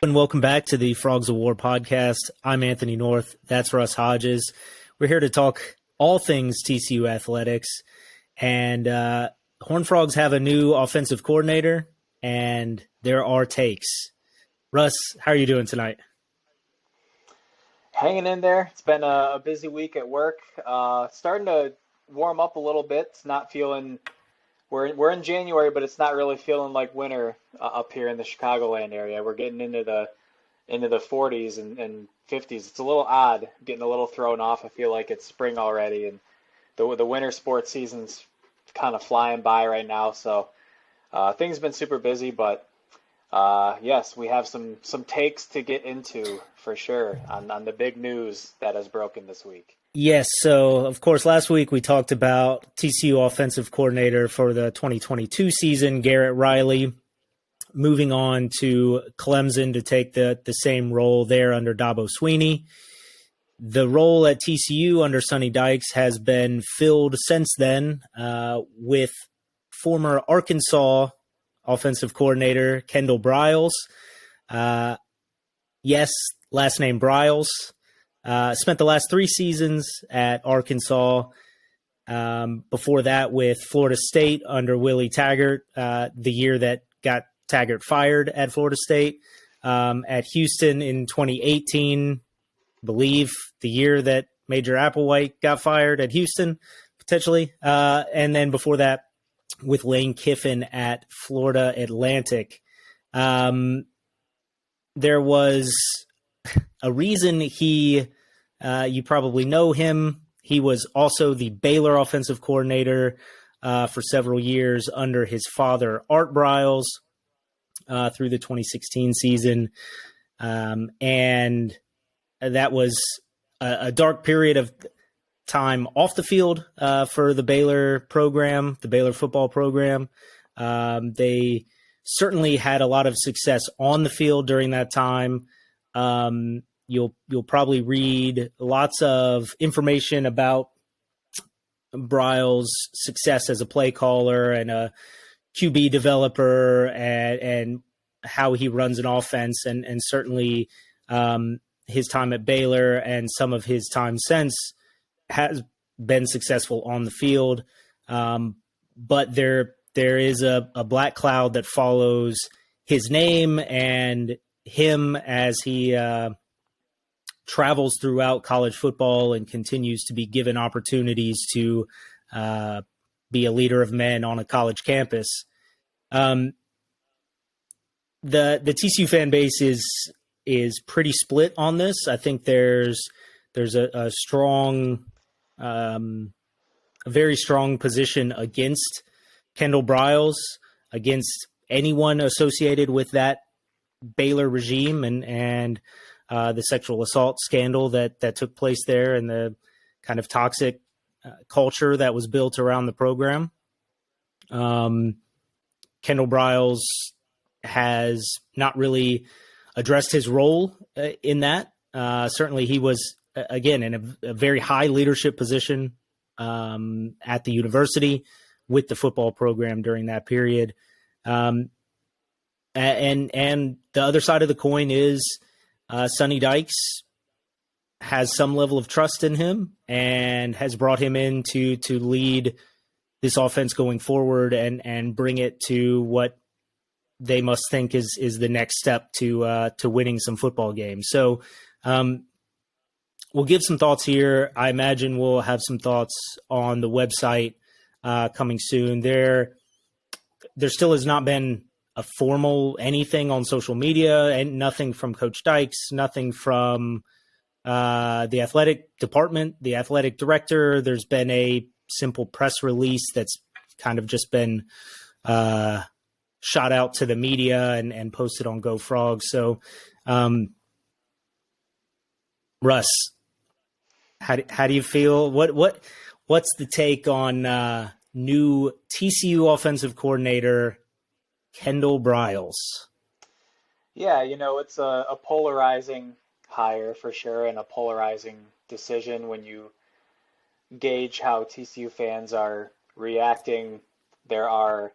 And welcome back to the Frogs of War podcast. I'm Anthony North. That's Russ Hodges. We're here to talk all things TCU athletics. And Horned Frogs have a new offensive coordinator, and there are takes. Russ, how are you doing tonight? Hanging in there. It's been a busy week at work. Starting to warm up a little bit. It's not feeling. We're in January, but it's not really feeling like winter up here in the Chicagoland area. We're getting into the 40s and 50s. It's a little odd, getting a little thrown off. I feel like it's spring already, and the winter sports season's kind of flying by right now. So things have been super busy, but yes, we have some takes to get into for sure on the big news that has broken this week. Yes, so of course last week we talked about TCU offensive coordinator for the 2022 season, Garrett Riley, moving on to Clemson to take the same role there under Dabo Swinney. The role at TCU under Sonny Dykes has been filled since then with former Arkansas offensive coordinator Kendall Briles. Yes, last name Briles. Spent the last 3 seasons at Arkansas. Before that with Florida State under Willie Taggart, the year that got Taggart fired at Florida State. At Houston in 2018, believe the year that Major Applewhite got fired at Houston, potentially. And then before that with Lane Kiffin at Florida Atlantic. There was a reason you probably know him. He was also the Baylor offensive coordinator for several years under his father, Art Briles, through the 2016 season. And that was a dark period of time off the field for the Baylor program, the Baylor football program. They certainly had a lot of success on the field during that time. You'll probably read lots of information about Briles' success as a play caller and a QB developer and how he runs an offense, and certainly his time at Baylor and some of his time since has been successful on the field. But there is a black cloud that follows his name and him as he travels throughout college football and continues to be given opportunities to be a leader of men on a college campus. The TCU fan base is pretty split on this. I think there's a strong, a very strong position against Kendall Briles, against anyone associated with that Baylor regime and the sexual assault scandal that took place there and the kind of toxic culture that was built around the program. Kendall Briles has not really addressed his role in that. Certainly he was, again, in a very high leadership position at the university with the football program during that period. And the other side of the coin is Sonny Dykes has some level of trust in him and has brought him in to lead this offense going forward and bring it to what they must think is the next step to winning some football games. So we'll give some thoughts here. I imagine we'll have some thoughts on the website coming soon. There still has not been a formal anything on social media, and nothing from Coach Dykes, nothing from the athletic department, the athletic director. There's been a simple press release that's kind of just been shot out to the media and posted on Go Frogs. So, Russ, how do you feel? What's the take on new TCU offensive coordinator Kendall Briles? Yeah, it's a polarizing hire for sure, and a polarizing decision when you gauge how TCU fans are reacting. There are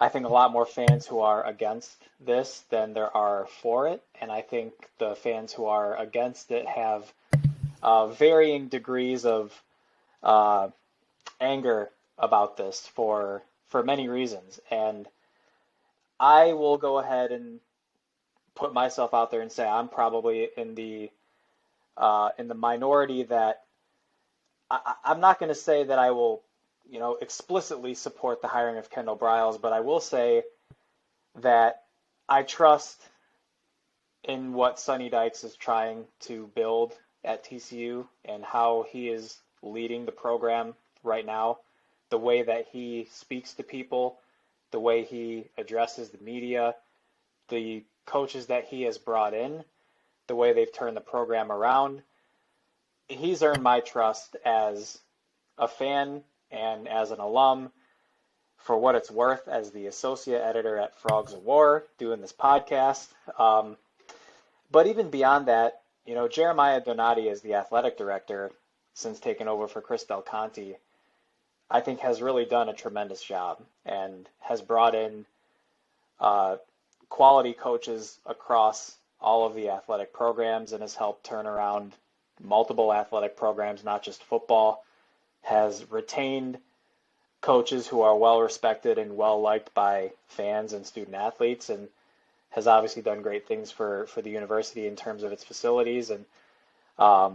I think a lot more fans who are against this than there are for it, and I think the fans who are against it have varying degrees of uh, anger about this for many reasons. And I will go ahead and put myself out there and say I'm probably in the minority that I'm not going to say that I will, explicitly support the hiring of Kendall Briles, but I will say that I trust in what Sonny Dykes is trying to build at TCU and how he is leading the program right now, the way that he speaks to people, the way he addresses the media, the coaches that he has brought in, the way they've turned the program around. He's earned my trust as a fan and as an alum. For what it's worth, as the associate editor at Frogs of War, doing this podcast. But even beyond that, Jeremiah Donati as the athletic director, since taking over for Chris Del Conte, I think has really done a tremendous job and has brought in quality coaches across all of the athletic programs and has helped turn around multiple athletic programs, not just football, has retained coaches who are well respected and well liked by fans and student athletes, and has obviously done great things for the university in terms of its facilities. And I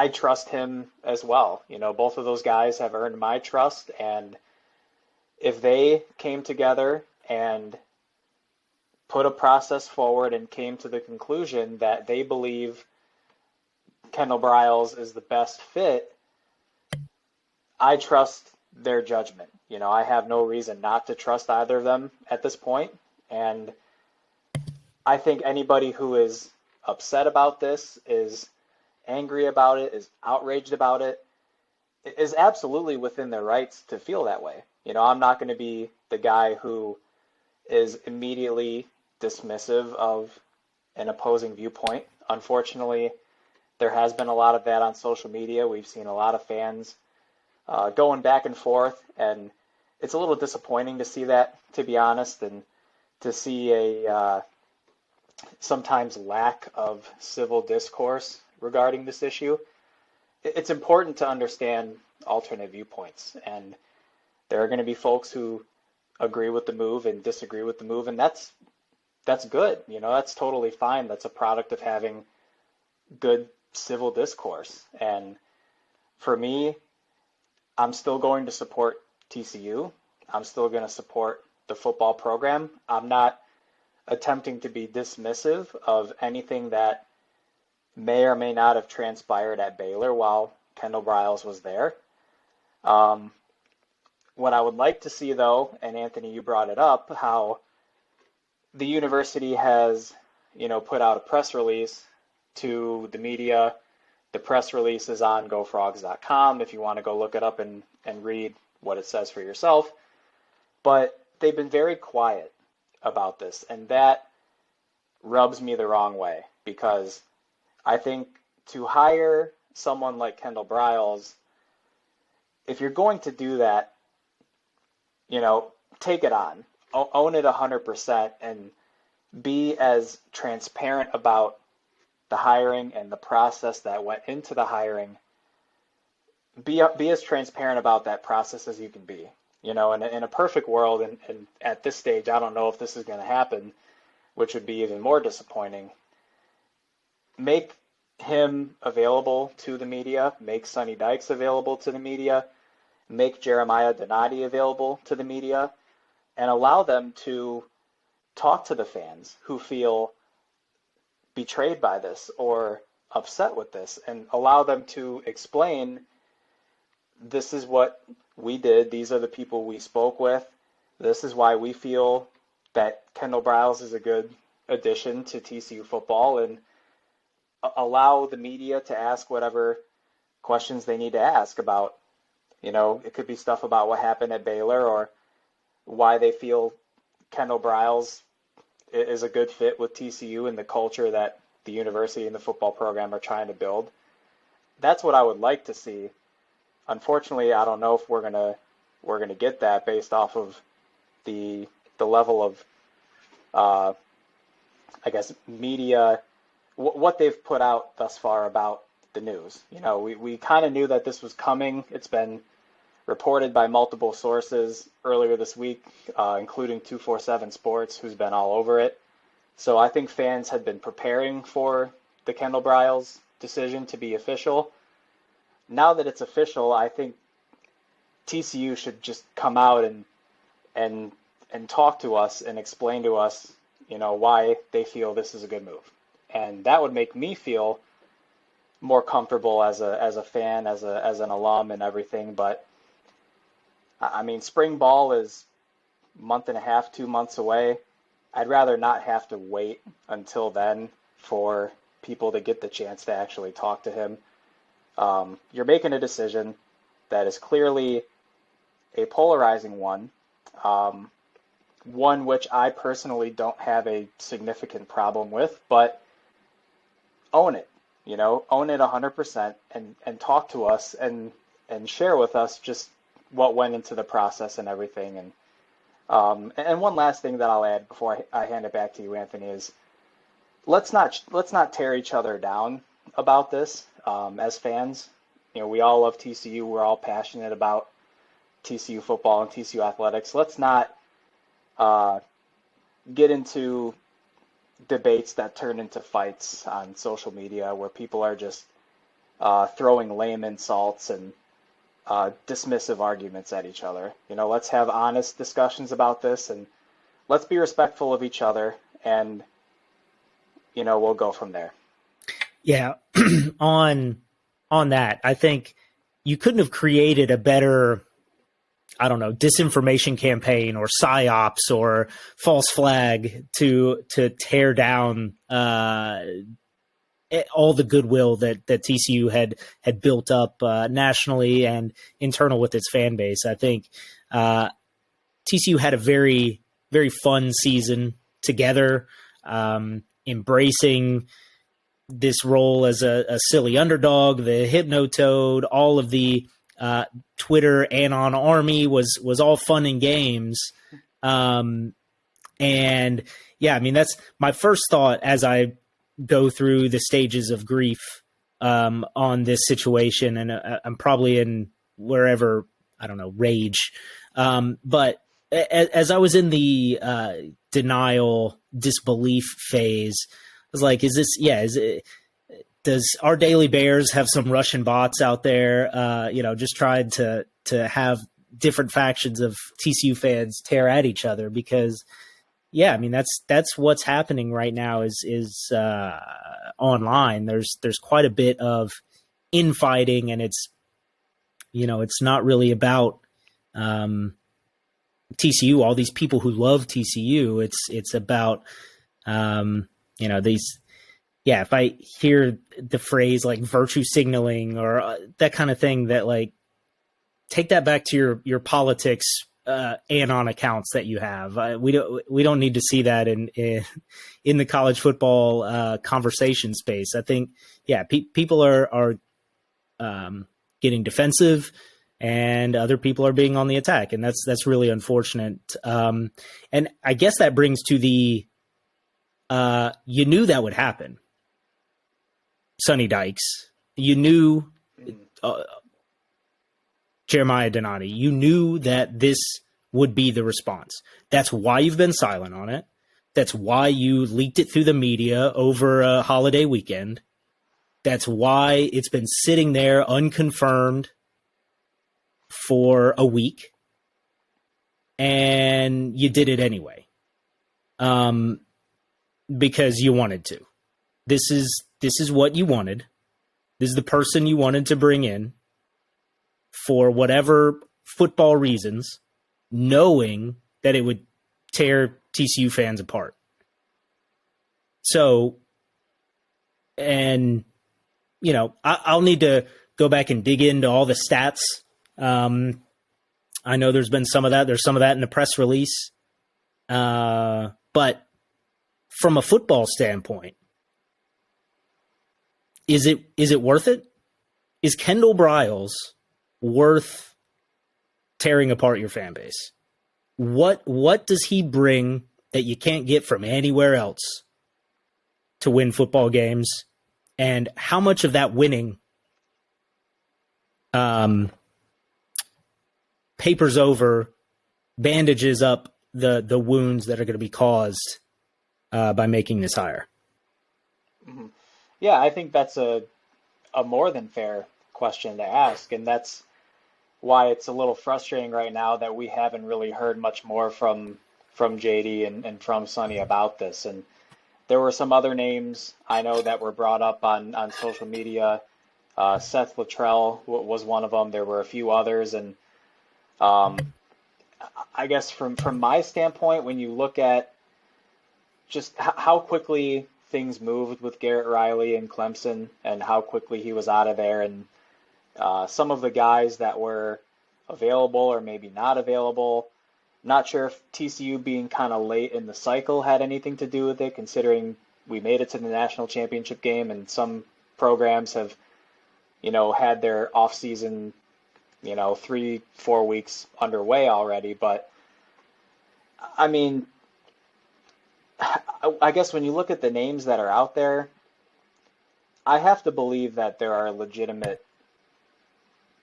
trust him as well. Both of those guys have earned my trust, and if they came together and put a process forward and came to the conclusion that they believe Kendall Briles is the best fit, I trust their judgment. I have no reason not to trust either of them at this point. And I think anybody who is upset about this, is angry about it, is outraged about it, is absolutely within their rights to feel that way. I'm not going to be the guy who is immediately dismissive of an opposing viewpoint. Unfortunately, there has been a lot of that on social media. We've seen a lot of fans going back and forth, and it's a little disappointing to see that, to be honest, and to see a sometimes lack of civil discourse regarding this issue. It's important to understand alternate viewpoints, and there are going to be folks who agree with the move and disagree with the move, and that's good. That's totally fine. That's a product of having good civil discourse. And for me, I'm still going to support TCU. I'm still going to support the football program. I'm not attempting to be dismissive of anything that may or may not have transpired at Baylor while Kendall Briles was there. What I would like to see, though, and Anthony, you brought it up, how the university has, put out a press release to the media. The press release is on gofrogs.com if you want to go look it up and read what it says for yourself. But they've been very quiet about this, and that rubs me the wrong way, because I think to hire someone like Kendall Briles, if you're going to do that, take it on, own it 100%, and be as transparent about the hiring and the process that went into the hiring. Be as transparent about that process as you can be. In a perfect world, and at this stage, I don't know if this is going to happen, which would be even more disappointing. Make him available to the media, make Sonny Dykes available to the media, make Jeremiah Donati available to the media, and allow them to talk to the fans who feel betrayed by this or upset with this, and allow them to explain, this is what we did, these are the people we spoke with, this is why we feel that Kendall Briles is a good addition to TCU football, and allow the media to ask whatever questions they need to ask about, it could be stuff about what happened at Baylor or why they feel Kendall Briles is a good fit with TCU and the culture that the university and the football program are trying to build. That's what I would like to see. Unfortunately, I don't know if we're gonna get that based off of the level of I guess media, what they've put out thus far about the news. We kind of knew that this was coming. It's been reported by multiple sources earlier this week, including 247 Sports, who's been all over it. So I think fans had been preparing for the Kendall Briles decision to be official. Now that it's official, I think TCU should just come out and talk to us and explain to us, why they feel this is a good move. And that would make me feel more comfortable as a fan, as an alum and everything. But I mean, spring ball is a month and a half, 2 months away. I'd rather not have to wait until then for people to get the chance to actually talk to him. You're making a decision that is clearly a polarizing one, one which I personally don't have a significant problem with, but own it, own it 100% and talk to us and share with us just what went into the process and everything. And one last thing that I'll add before I hand it back to you, Anthony, is let's not tear each other down about this as fans. We all love TCU. We're all passionate about TCU football and TCU athletics. Let's not get into debates that turn into fights on social media where people are just throwing lame insults and dismissive arguments at each other. Let's have honest discussions about this, and let's be respectful of each other, and we'll go from there. Yeah, on that, I think you couldn't have created a better, disinformation campaign or psyops or false flag to tear down all the goodwill that TCU had built up nationally and internal with its fan base. I think TCU had a very, very fun season together, embracing this role as a silly underdog, the Hypnotoad, all of the Twitter Anon Army was all fun and games. And yeah, I mean, that's my first thought as I go through the stages of grief on this situation. And I'm probably in wherever, rage. But as I was in the denial, disbelief phase, I was like, does our Daily Bears have some Russian bots out there, just trying to have different factions of TCU fans tear at each other? Because, yeah, I mean, that's what's happening right now is online. There's quite a bit of infighting, and it's not really about TCU, all these people who love TCU. It's about, these, yeah, if I hear the phrase like virtue signaling or that kind of thing, that like, take that back to your politics anon accounts that you have. We don't need to see that in the college football conversation space. I think, yeah, people are getting defensive, and other people are being on the attack, and that's really unfortunate. And I guess that brings to the you knew that would happen. Sonny Dykes, you knew Jeremiah Donati, you knew that this would be the response. That's why you've been silent on it. That's why you leaked it through the media over a holiday weekend. That's why it's been sitting there unconfirmed for a week. And you did it anyway. Because you wanted to. This is what you wanted. This is the person you wanted to bring in for whatever football reasons, knowing that it would tear TCU fans apart. So, and, I'll need to go back and dig into all the stats. I know there's been some of that. There's some of that in the press release. But from a football standpoint, is it worth it? Is Kendall Briles worth tearing apart your fan base? what does he bring that you can't get from anywhere else to win football games, and how much of that winning papers over, bandages up the wounds that are going to be caused by making this hire? Hmm. Yeah, I think that's a more than fair question to ask, and that's why it's a little frustrating right now that we haven't really heard much more from JD and from Sonny about this. And there were some other names I know that were brought up on social media. Seth Luttrell was one of them. There were a few others, and um, I guess from my standpoint, when you look at just how quickly things moved with Garrett Riley and Clemson, and how quickly he was out of there, and some of the guys that were available or maybe not available. Not sure if TCU being kind of late in the cycle had anything to do with it, considering we made it to the national championship game, and some programs have, had their off season, 3-4 weeks underway already. But I mean, I guess when you look at the names that are out there, I have to believe that there are legitimate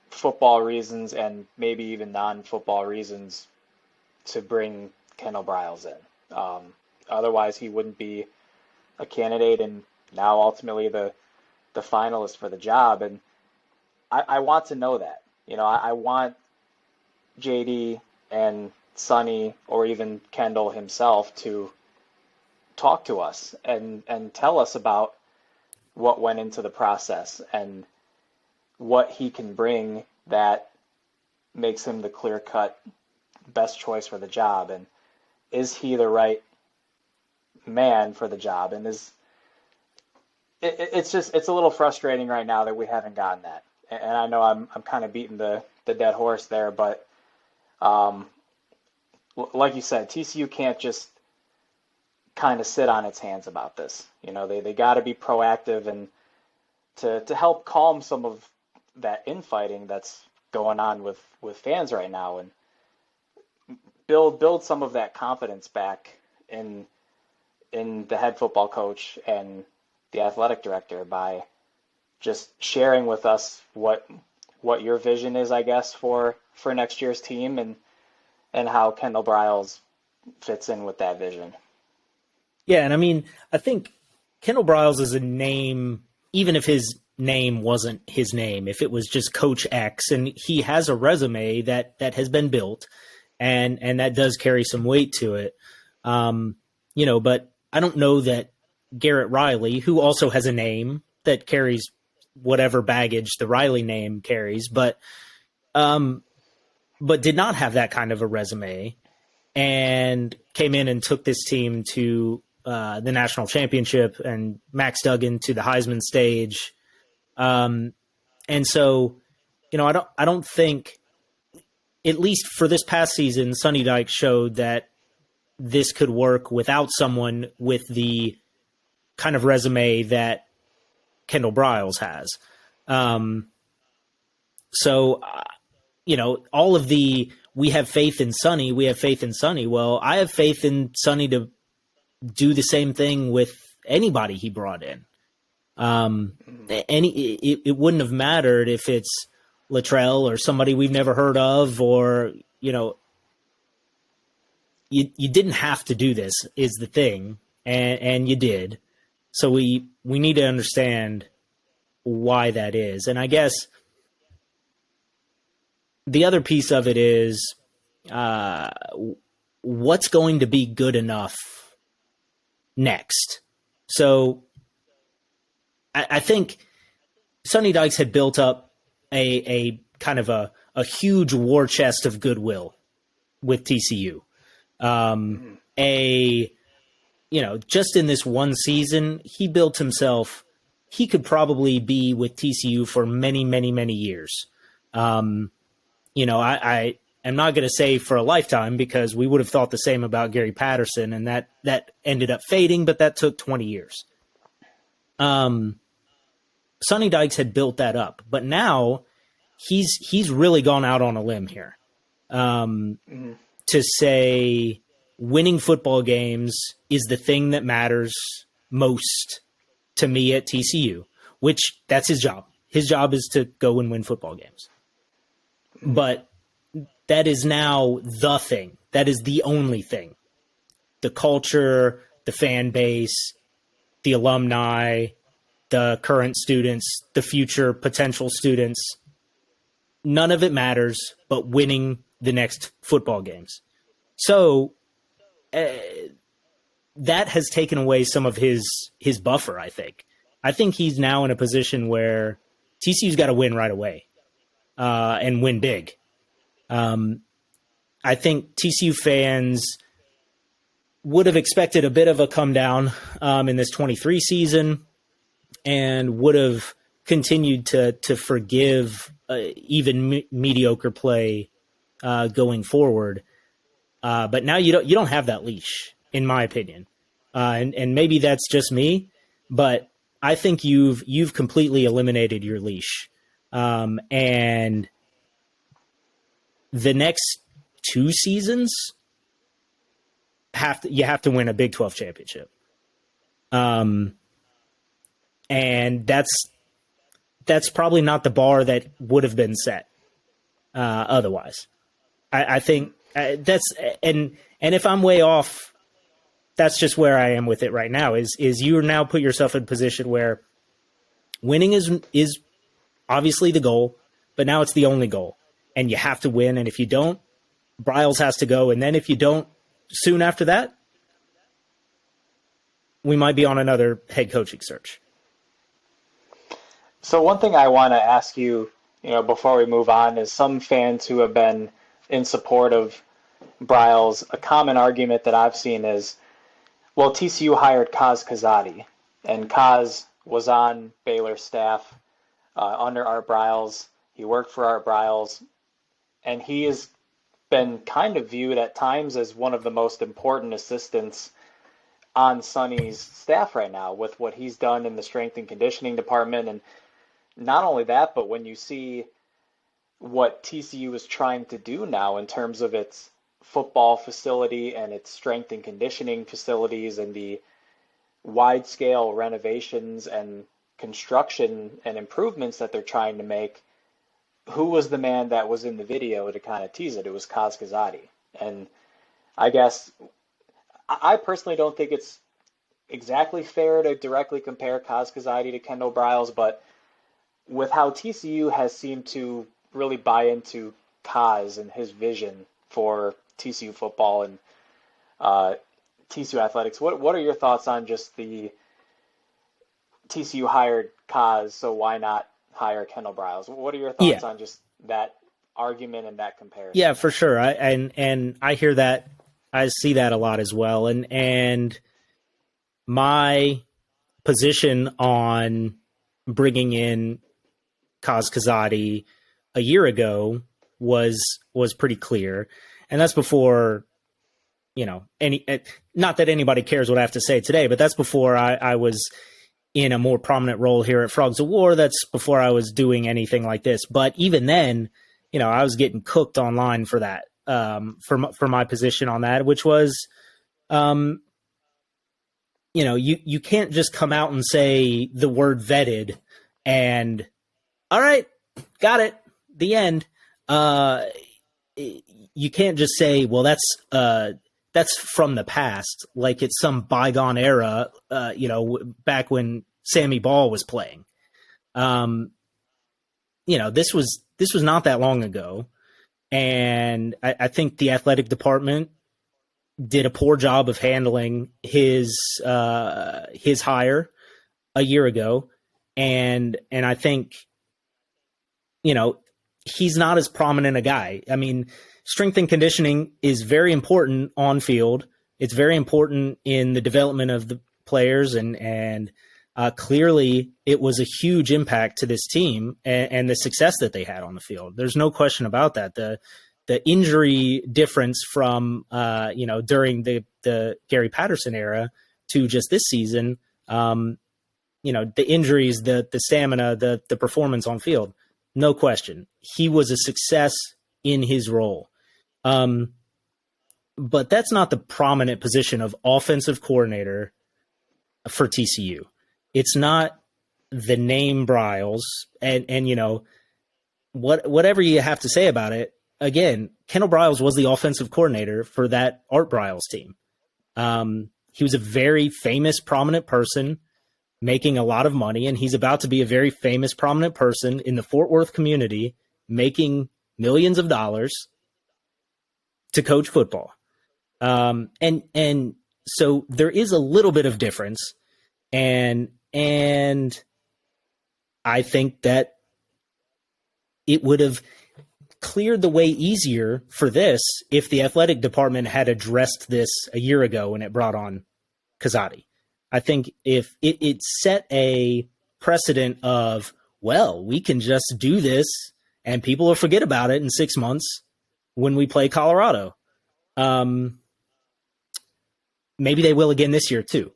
football reasons and maybe even non-football reasons to bring Kendall Briles in. Otherwise, he wouldn't be a candidate and now ultimately the finalist for the job. And I want to know that. I want JD and Sonny or even Kendall himself to talk to us and tell us about what went into the process and what he can bring that makes him the clear-cut best choice for the job, and is he the right man for the job? And it's a little frustrating right now that we haven't gotten that. And I know I'm kind of beating the dead horse there, but like you said, TCU can't just kind of sit on its hands about this. They got to be proactive and to help calm some of that infighting that's going on with fans right now, and build some of that confidence back in the head football coach and the athletic director by just sharing with us what your vision is, I guess, for next year's team, and how Kendall Briles fits in with that vision. Yeah, and I mean, I think Kendall Briles is a name, even if his name wasn't his name, if it was just Coach X, and he has a resume that has been built, and that does carry some weight to it. But I don't know that Garrett Riley, who also has a name that carries whatever baggage the Riley name carries, but did not have that kind of a resume, and came in and took this team to the national championship and Max Duggan to the Heisman stage. And so, I don't think, at least for this past season, Sonny Dykes showed that this could work without someone with the kind of resume that Kendall Briles has. All of we have faith in Sonny. Well, I have faith in Sonny to do the same thing with anybody he brought in. It wouldn't have mattered if it's Luttrell or somebody we've never heard of, or, you didn't have to do this is the thing. And you did. So we need to understand why that is. And I guess the other piece of it is, what's going to be good enough next? So I think Sonny Dykes had built up a kind of a huge war chest of goodwill with TCU. Just in this one season, he built himself. He could probably be with TCU for many, many, many years. I am not going to say for a lifetime, because we would have thought the same about Gary Patterson, and that ended up fading, but that took 20 years. Sonny Dykes had built that up, but now he's really gone out on a limb here. to say winning football games is the thing that matters most to me at TCU, which that's his job. His job is to go and win football games. But that is now the thing. That is the only thing. The culture, the fan base, the alumni, the current students, the future potential students, none of it matters but winning the next football games. So that has taken away some of his buffer, I think. I think he's now in a position where TCU's got to win right away and win big. I think TCU fans would have expected a bit of a come down in this 23 season and would have continued to forgive even mediocre play going forward. But now you don't have that leash, in my opinion. And maybe that's just me, but I think you've completely eliminated your leash. And the next 2 seasons you have to win a Big 12 championship. And that's probably not the bar that would have been set otherwise. I think that's and if I'm way off, that's just where I am with it right now. Is you now put yourself in a position where winning is obviously the goal, but now it's the only goal, and you have to win. And if you don't, Briles has to go, and then if you don't, soon after that, we might be on another head coaching search. So one thing I want to ask you, before we move on, is some fans who have been in support of Briles, a common argument that I've seen is, well, TCU hired Kaz Kazadi, and Kaz was on Baylor's staff under Art Briles. He worked for Art Briles, and he has been kind of viewed at times as one of the most important assistants on Sonny's staff right now with what he's done in the strength and conditioning department. And not only that, but when you see what TCU is trying to do now in terms of its football facility and its strength and conditioning facilities and the wide-scale renovations and construction and improvements that they're trying to make, who was the man that was in the video to kind of tease it? It was Kaz Kazadi. And I guess I personally don't think it's exactly fair to directly compare Kaz Kazadi to Kendall Briles, but with how TCU has seemed to really buy into Kaz and his vision for TCU football and TCU athletics, what are your thoughts on just the TCU hired Kaz, so why not hire Kendall Briles? What are your thoughts on just that argument and that comparison? Yeah, for sure. And I hear that. I see that a lot as well. And my position on bringing in Kaz Kazadi a year ago was pretty clear. And that's before, not that anybody cares what I have to say today, but that's before I was in a more prominent role here at Frogs of War. That's before I was doing anything like this. But even then, I was getting cooked online for that, for my position on that, which was, you can't just come out and say the word vetted and, all right, got it, the end. You can't just say, well, that's from the past, like it's some bygone era, back when Sammy Ball was playing. This was not that long ago. And I think the athletic department did a poor job of handling his hire a year ago. And I think, he's not as prominent a guy. I mean, strength and conditioning is very important on field. It's very important in the development of the players, and clearly it was a huge impact to this team and the success that they had on the field. There's no question about that. The injury difference from during the Gary Patterson era to just this season, the injuries, the stamina, the performance on field, no question. He was a success in his role. but that's not the prominent position of offensive coordinator for TCU. It's not the name Briles, and whatever you have to say about it. Again, Kendall Briles was the offensive coordinator for that Art Briles team. He was a very famous, prominent person making a lot of money, and he's about to be a very famous, prominent person in the Fort Worth community making millions of dollars to coach football. And so there is a little bit of difference, and I think that it would have cleared the way easier for this if the athletic department had addressed this a year ago when it brought on Kazadi. I think if it set a precedent of, well, we can just do this and people will forget about it in 6 months when we play Colorado. Maybe they will again this year too.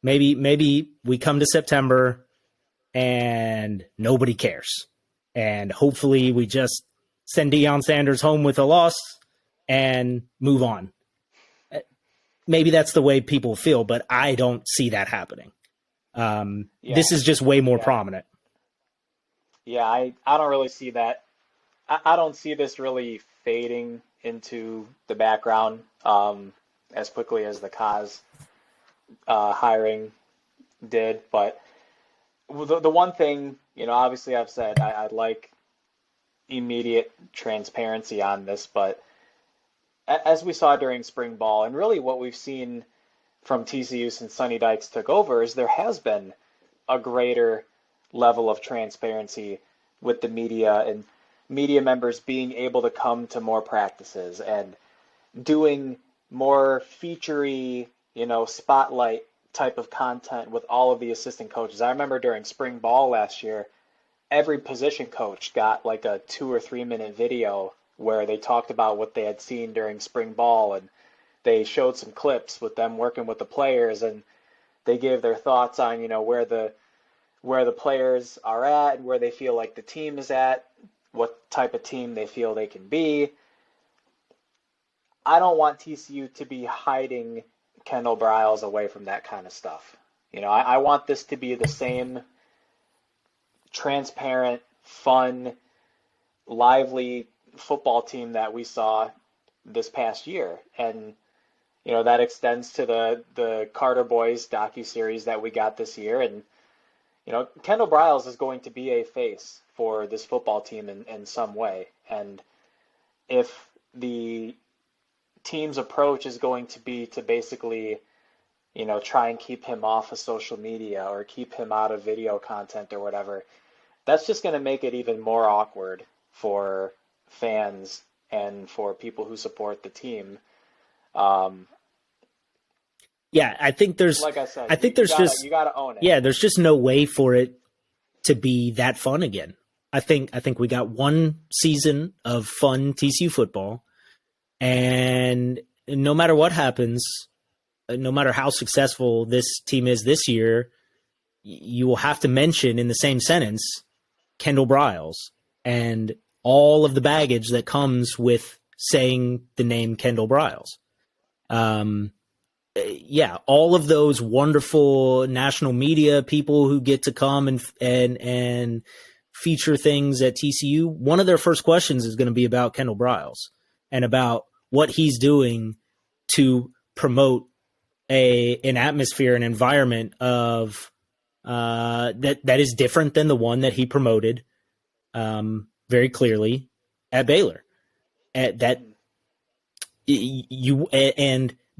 Maybe we come to September and nobody cares. And hopefully we just send Deion Sanders home with a loss and move on. Maybe that's the way people feel, but I don't see that happening. This is just way more prominent. Yeah, I don't really see that. I don't see this really fading into the background as quickly as the Kaz hiring did. But the one thing, obviously I've said I'd like immediate transparency on this, but as we saw during spring ball, and really what we've seen from TCU since Sonny Dykes took over, is there has been a greater level of transparency with the media and media members being able to come to more practices and doing more featurey, spotlight type of content with all of the assistant coaches. I remember during spring ball last year, every position coach got like a 2 or 3 minute video where they talked about what they had seen during spring ball, and they showed some clips with them working with the players, and they gave their thoughts on, where the players are at and where they feel like the team is at, what type of team they feel they can be. I don't want TCU to be hiding Kendall Briles away from that kind of stuff. I want this to be the same transparent, fun, lively football team that we saw this past year. And, that extends to the Carter Boys docuseries that we got this year. And, Kendall Briles is going to be a face for this football team in some way. And if the team's approach is going to be to basically, try and keep him off of social media or keep him out of video content or whatever, that's just going to make it even more awkward for fans and for people who support the team. Yeah, I think there's, like I said, you gotta own it. Yeah, there's just no way for it to be that fun again. I think we got one season of fun TCU football, and no matter what happens, no matter how successful this team is this year, you will have to mention in the same sentence Kendall Briles and all of the baggage that comes with saying the name Kendall Briles. All of those wonderful national media people who get to come and feature things at TCU, one of their first questions is going to be about Kendall Briles and about what he's doing to promote an atmosphere, an environment of that is different than the one that he promoted very clearly at Baylor. And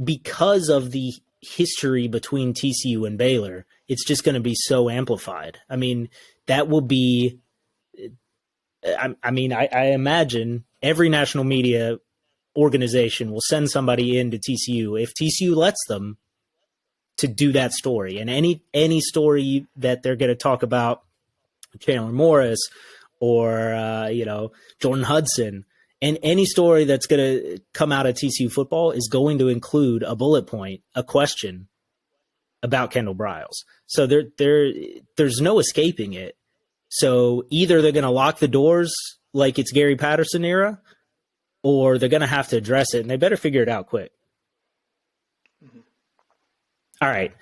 because of the history between TCU and Baylor, it's just going to be so amplified. I mean, that will be. I imagine every national media organization will send somebody into TCU if TCU lets them to do that story. And any story that they're going to talk about Chandler Morris or Jordan Hudson, and any story that's going to come out of TCU football is going to include a bullet point, a question about Kendall Briles. So there's no escaping it. So either they're going to lock the doors like it's Gary Patterson era, or they're going to have to address it, and they better figure it out quick. Mhm. All right.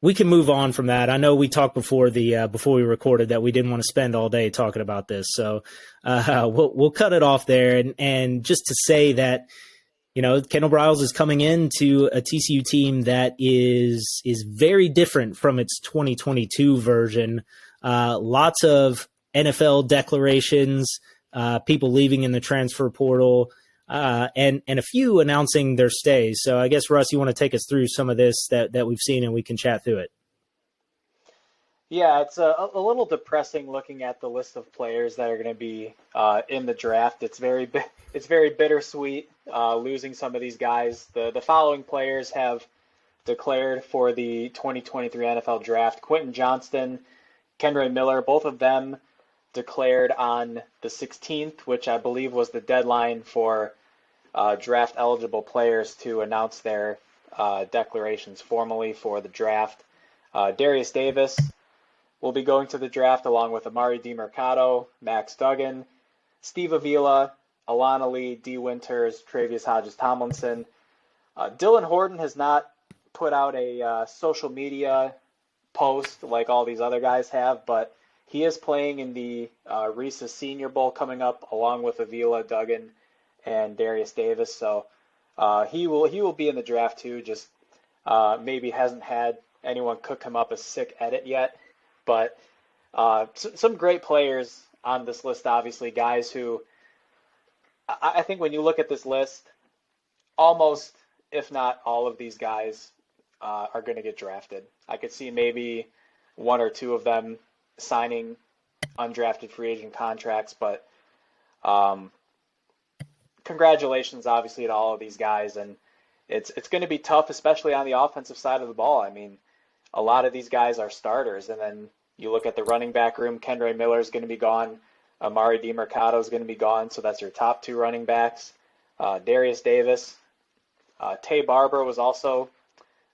We can move on from that. I know we talked before before we recorded that we didn't want to spend all day talking about this, so we'll cut it off there. And just to say that, Kendall Briles is coming into a TCU team that is very different from its 2022 version. Lots of NFL declarations, people leaving in the transfer portal, and a few announcing their stays. So I guess, Russ, you want to take us through some of this that we've seen, and we can chat through it. Yeah, it's a little depressing looking at the list of players that are going to be in the draft. It's very bittersweet losing some of these guys. The following players have declared for the 2023 NFL Draft: Quentin Johnston, Kenry Miller, both of them declared on the 16th, which I believe was the deadline for draft eligible players to announce their declarations formally for the draft. Darius Davis will be going to the draft along with Amari DiMercato, Max Duggan, Steve Avila, Alana Lee, D. Winters, Travius Hodges-Tomlinson. Dylan Horton has not put out a social media post like all these other guys have, but he is playing in the Reese's Senior Bowl coming up along with Avila, Duggan, and Darius Davis. So he will be in the draft too. Just maybe hasn't had anyone cook him up a sick edit yet. But some great players on this list, obviously, guys who I think when you look at this list, almost, if not all of these guys are going to get drafted. I could see maybe one or two of them signing undrafted free agent contracts, but congratulations, obviously, to all of these guys. And it's going to be tough, especially on the offensive side of the ball. I mean, a lot of these guys are starters, and then you look at the running back room. Kenry Miller is going to be gone. Amari DiMercato is going to be gone, so that's your top two running backs. Darius Davis. Tay Barber was also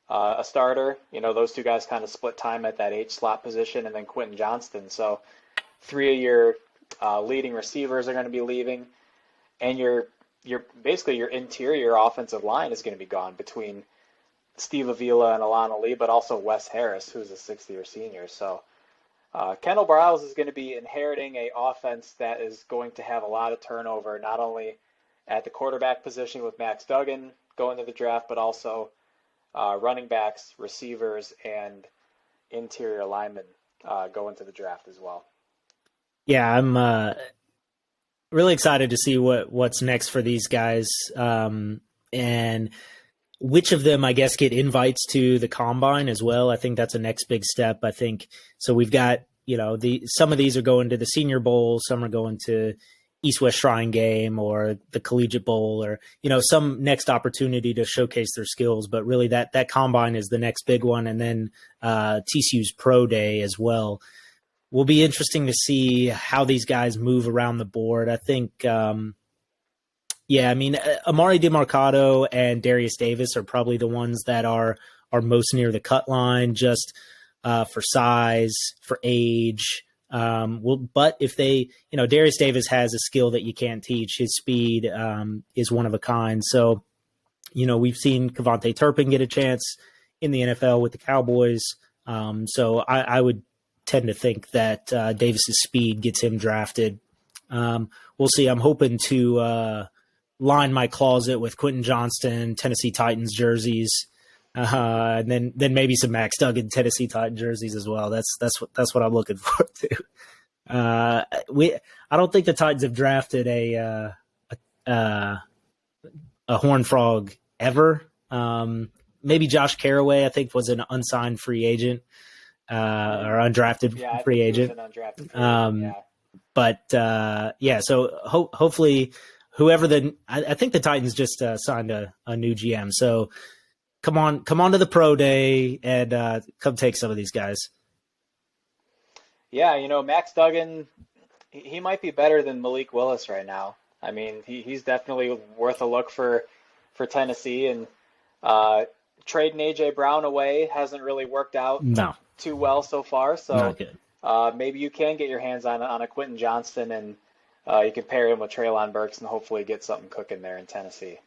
a starter. Those two guys kind of split time at that H slot position, and then Quentin Johnston. So three of your leading receivers are going to be leaving, and your basically your interior offensive line is going to be gone between Steve Avila and Alana Lee, but also Wes Harris, who's a sixth-year senior. So Kendall Briles is going to be inheriting an offense that is going to have a lot of turnover, not only at the quarterback position with Max Duggan going to the draft, but also running backs, receivers, and interior linemen going to the draft as well. Yeah, I'm really excited to see what's next for these guys, and which of them, I guess, get invites to the combine as well. I think that's a next big step. I think so. We've got some of these are going to the Senior Bowl, some are going to East-West Shrine Game or the Collegiate Bowl, or some next opportunity to showcase their skills. But really, that combine is the next big one, and then TCU's Pro Day as well. Will be interesting to see how these guys move around the board. I think. Amari DiMercato and Darius Davis are probably the ones that are most near the cut line, just for size, for age. But if they, Darius Davis has a skill that you can't teach. His speed is one of a kind. So, we've seen Kavontae Turpin get a chance in the NFL with the Cowboys. So I would tend to think that Davis's speed gets him drafted. We'll see. I'm hoping to line my closet with Quentin Johnston, Tennessee Titans jerseys, and then maybe some Max Duggan Tennessee Titans jerseys as well. That's what I'm looking for too. I don't think the Titans have drafted a Horned Frog ever. Maybe Josh Carraway, I think, was an unsigned free agent or undrafted free agent. But so hopefully. I think the Titans just signed a new GM. So come on to the Pro Day and come take some of these guys. Yeah, Max Duggan, he might be better than Malik Willis right now. I mean, he's definitely worth a look for Tennessee. And trading A.J. Brown away hasn't really worked out too well so far. So not good. Maybe you can get your hands on a Quentin Johnston and you can pair him with Treylon Burks and hopefully get something cooking there in Tennessee.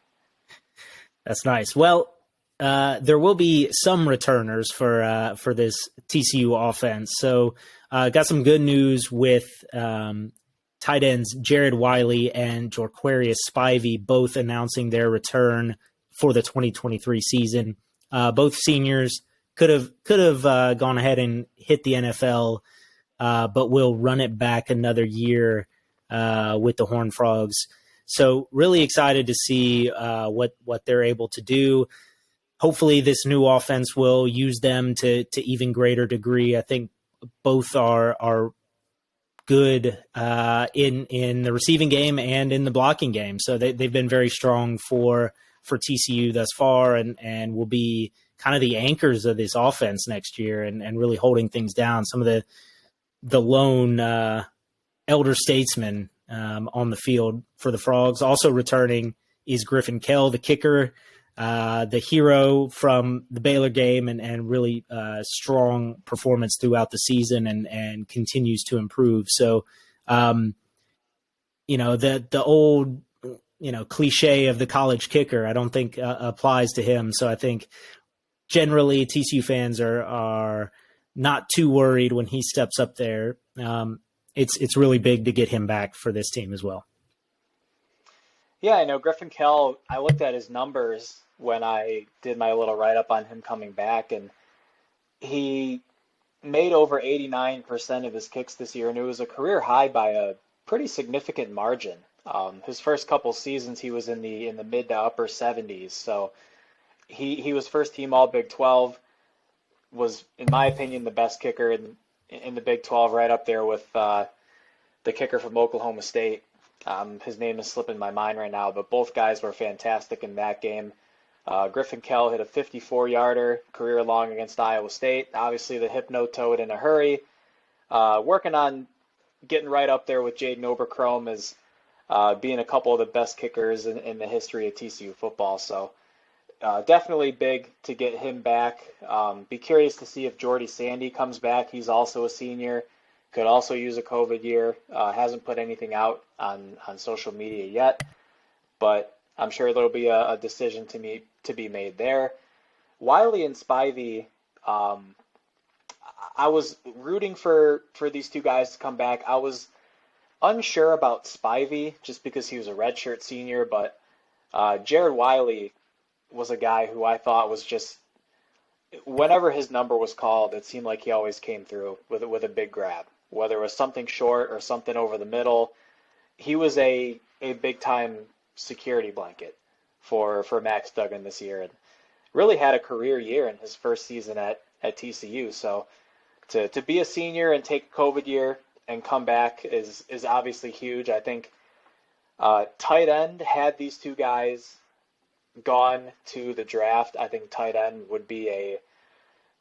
That's nice. Well, there will be some returners for this TCU offense. So, got some good news with tight ends Jared Wiley and Jorquarius Spivey both announcing their return for the 2023 season. Both seniors could have gone ahead and hit the NFL, but will run it back another year with the Horned Frogs. So really excited to see what they're able to do. Hopefully this new offense will use them to even greater degree. I think both are good in the receiving game and in the blocking game. So they've been very strong for TCU thus far, and will be kind of the anchors of this offense next year, and really holding things down. Some of the lone elder statesmen on the field for the Frogs. Also returning is Griffin Kell, the kicker, the hero from the Baylor game, and really strong performance throughout the season, and continues to improve. So, the old, cliche of the college kicker, I don't think applies to him. So I think generally TCU fans are not too worried when he steps up there. It's really big to get him back for this team as well. Yeah, I know Griffin Kell, I looked at his numbers when I did my little write-up on him coming back, and he made over 89% of his kicks this year, and it was a career high by a pretty significant margin. His first couple seasons, he was in the mid to upper 70s, so he was first team All Big 12, was, in my opinion, the best kicker in the Big 12, right up there with the kicker from Oklahoma State. His name is slipping my mind right now, but both guys were fantastic in that game. Griffin Kell hit a 54-yarder career long against Iowa State. Obviously, the hypno-toed in a hurry. Working on getting right up there with Jaden Oberchrome as being a couple of the best kickers in the history of TCU football. So definitely big to get him back. Be curious to see if Jordy Sandy comes back. He's also a senior. Could also use a COVID year. Hasn't put anything out on social media yet, but I'm sure there'll be a decision to be made there. Wiley and Spivey, I was rooting for these two guys to come back. I was unsure about Spivey just because he was a redshirt senior, but Jared Wiley was a guy who I thought was just, whenever his number was called, it seemed like he always came through with a big grab. Whether it was something short or something over the middle, he was a big-time security blanket for Max Duggan this year, and really had a career year in his first season at TCU. So to be a senior and take a COVID year and come back is obviously huge. I think tight end, had these two guys gone to the draft, I think tight end would be a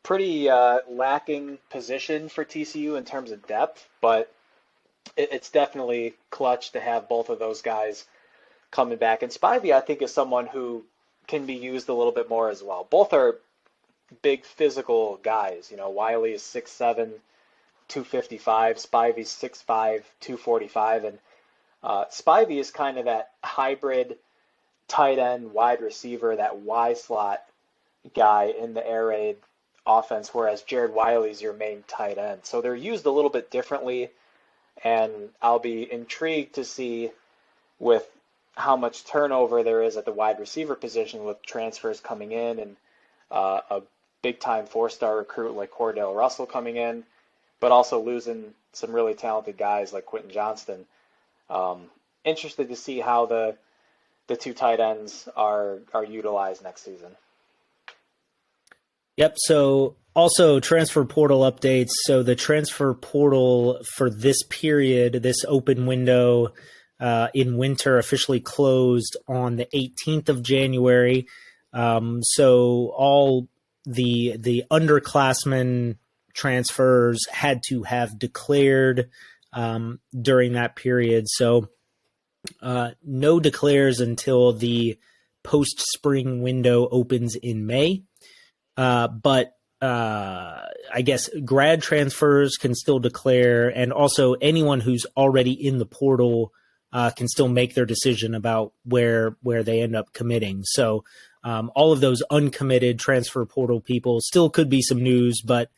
pretty lacking position for TCU in terms of depth, but it's definitely clutch to have both of those guys coming back. And Spivey, I think, is someone who can be used a little bit more as well. Both are big physical guys. Wiley is 6'7", 255. Spivey's 6'5", 245. And Spivey is kind of that hybrid tight end wide receiver, that Y slot guy in the air raid offense, whereas Jared Wiley's your main tight end. So they're used a little bit differently, and I'll be intrigued to see with how much turnover there is at the wide receiver position with transfers coming in, and a big-time four-star recruit like Cordell Russell coming in, but also losing some really talented guys like Quentin Johnston. Interested to see how the two tight ends are utilized next season. Yep. So also transfer portal updates. So the transfer portal for this period, this open window in winter, officially closed on the 18th of January. So all the underclassmen transfers had to have declared during that period. So no declares until the post-spring window opens in May. But I guess grad transfers can still declare, and also anyone who's already in the portal can still make their decision about where they end up committing. So all of those uncommitted transfer portal people still could be some news, but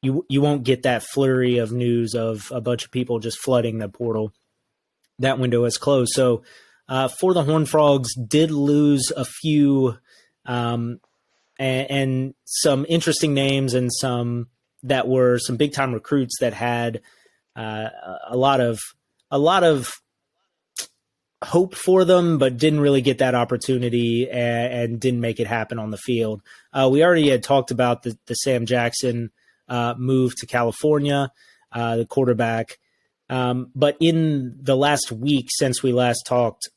you won't get that flurry of news of a bunch of people just flooding the portal. That window is closed. So for the Horned Frogs, did lose a few and some interesting names and some that were some big time recruits that had a lot of hope for them, but didn't really get that opportunity and didn't make it happen on the field. We already had talked about the Sam Jackson move to California, the quarterback. But in the last week since we last talked,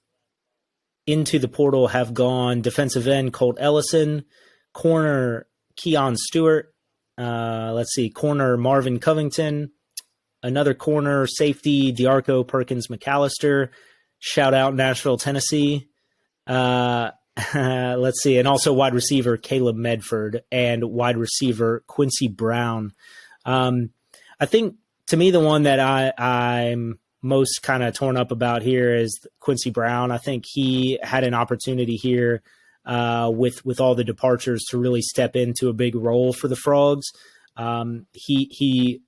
into the portal have gone defensive end Colt Ellison, corner Keon Stewart, corner Marvin Covington, another corner safety DeArco Perkins McAllister, shout out Nashville, Tennessee. And also wide receiver Caleb Medford and wide receiver Quincy Brown. I think to me, the one that I'm most kind of torn up about here is Quincy Brown. I think he had an opportunity here with all the departures to really step into a big role for the Frogs. He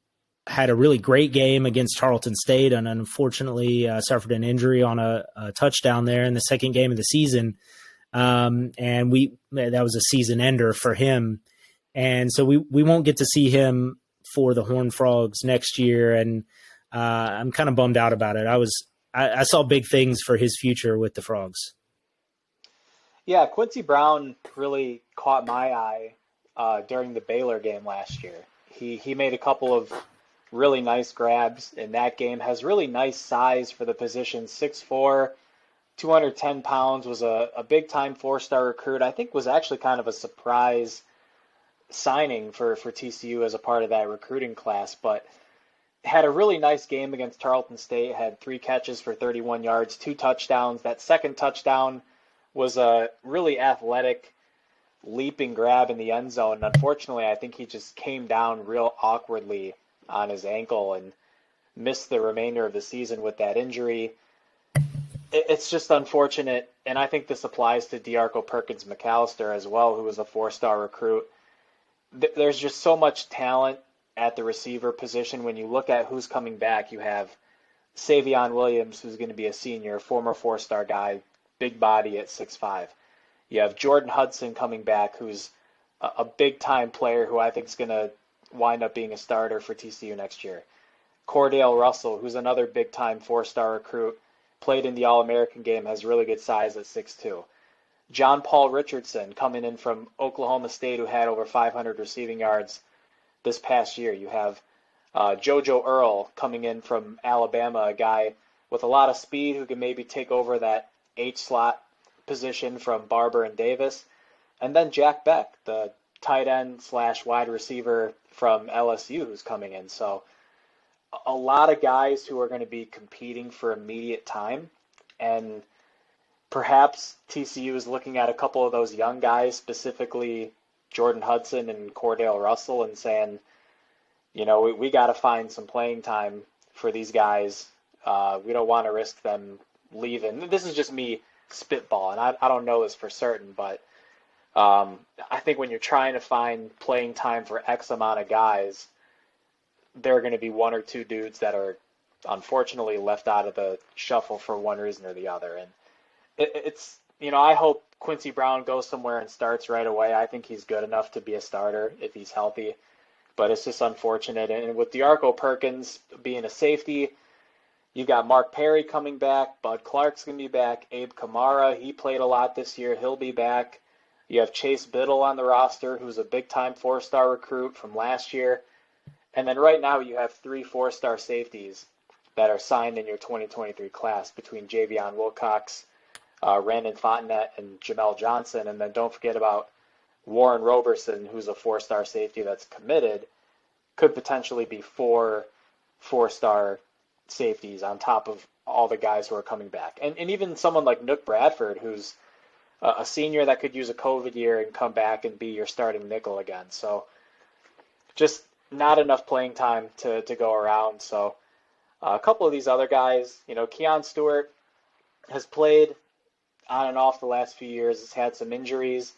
had a really great game against Tarleton State and unfortunately suffered an injury on a touchdown there in the second game of the season. And that was a season ender for him. And so we won't get to see him for the Horned Frogs next year. And I'm kind of bummed out about it. I saw big things for his future with the Frogs. Yeah, Quincy Brown really caught my eye during the Baylor game last year. He made a couple of really nice grabs in that game, has really nice size for the position, 6'4", 210 pounds, was a big-time four-star recruit. I think was actually kind of a surprise signing for TCU as a part of that recruiting class, but had a really nice game against Tarleton State, had 3 catches for 31 yards, 2 touchdowns. That second touchdown was a really athletic leaping grab in the end zone. Unfortunately, I think he just came down real awkwardly on his ankle and missed the remainder of the season with that injury. It's just unfortunate, and I think this applies to DeArco Perkins McAllister as well, who was a 4-star recruit. There's just so much talent at the receiver position. When you look at who's coming back, you have Savion Williams, who's going to be a senior, former 4-star guy, big body at 6'5". You have Jordan Hudson coming back, who's a big-time player who I think is going to wind up being a starter for TCU next year. Cordale Russell, who's another big-time 4-star recruit, played in the All-American game, has really good size at 6'2". John Paul Richardson coming in from Oklahoma State, who had over 500 receiving yards this past year. You have JoJo Earl coming in from Alabama, a guy with a lot of speed who can maybe take over that H-slot position from Barber and Davis. And then Jack Beck, the tight end / wide receiver from LSU, who's coming in. So a lot of guys who are going to be competing for immediate time. And perhaps TCU is looking at a couple of those young guys, specifically Jordan Hudson and Cordale Russell, and saying, you know, we got to find some playing time for these guys. We don't want to risk them leaving. This is just me spitballing. I don't know this for certain, but I think when you're trying to find playing time for X amount of guys, there are going to be 1 or 2 dudes that are unfortunately left out of the shuffle for one reason or the other. And it's, you know, I hope Quincy Brown goes somewhere and starts right away. I think he's good enough to be a starter if he's healthy, but it's just unfortunate. And with DeArco Perkins being a safety, you got Mark Perry coming back, Bud Clark's going to be back, Abe Kamara, he played a lot this year, he'll be back. You have Chase Biddle on the roster, who's a big-time 4-star recruit from last year. And then right now you have 3 4-star safeties that are signed in your 2023 class between Javion Wilcox, Randon Fontenette, and Jamel Johnson. And then don't forget about Warren Roberson, who's a 4-star safety that's committed. Could potentially be 4 4-star safeties on top of all the guys who are coming back. And even someone like Nook Bradford, who's a senior that could use a COVID year and come back and be your starting nickel again. So just not enough playing time to go around. So A couple of these other guys, Keon Stewart has played on and off the last few years, has had some injuries,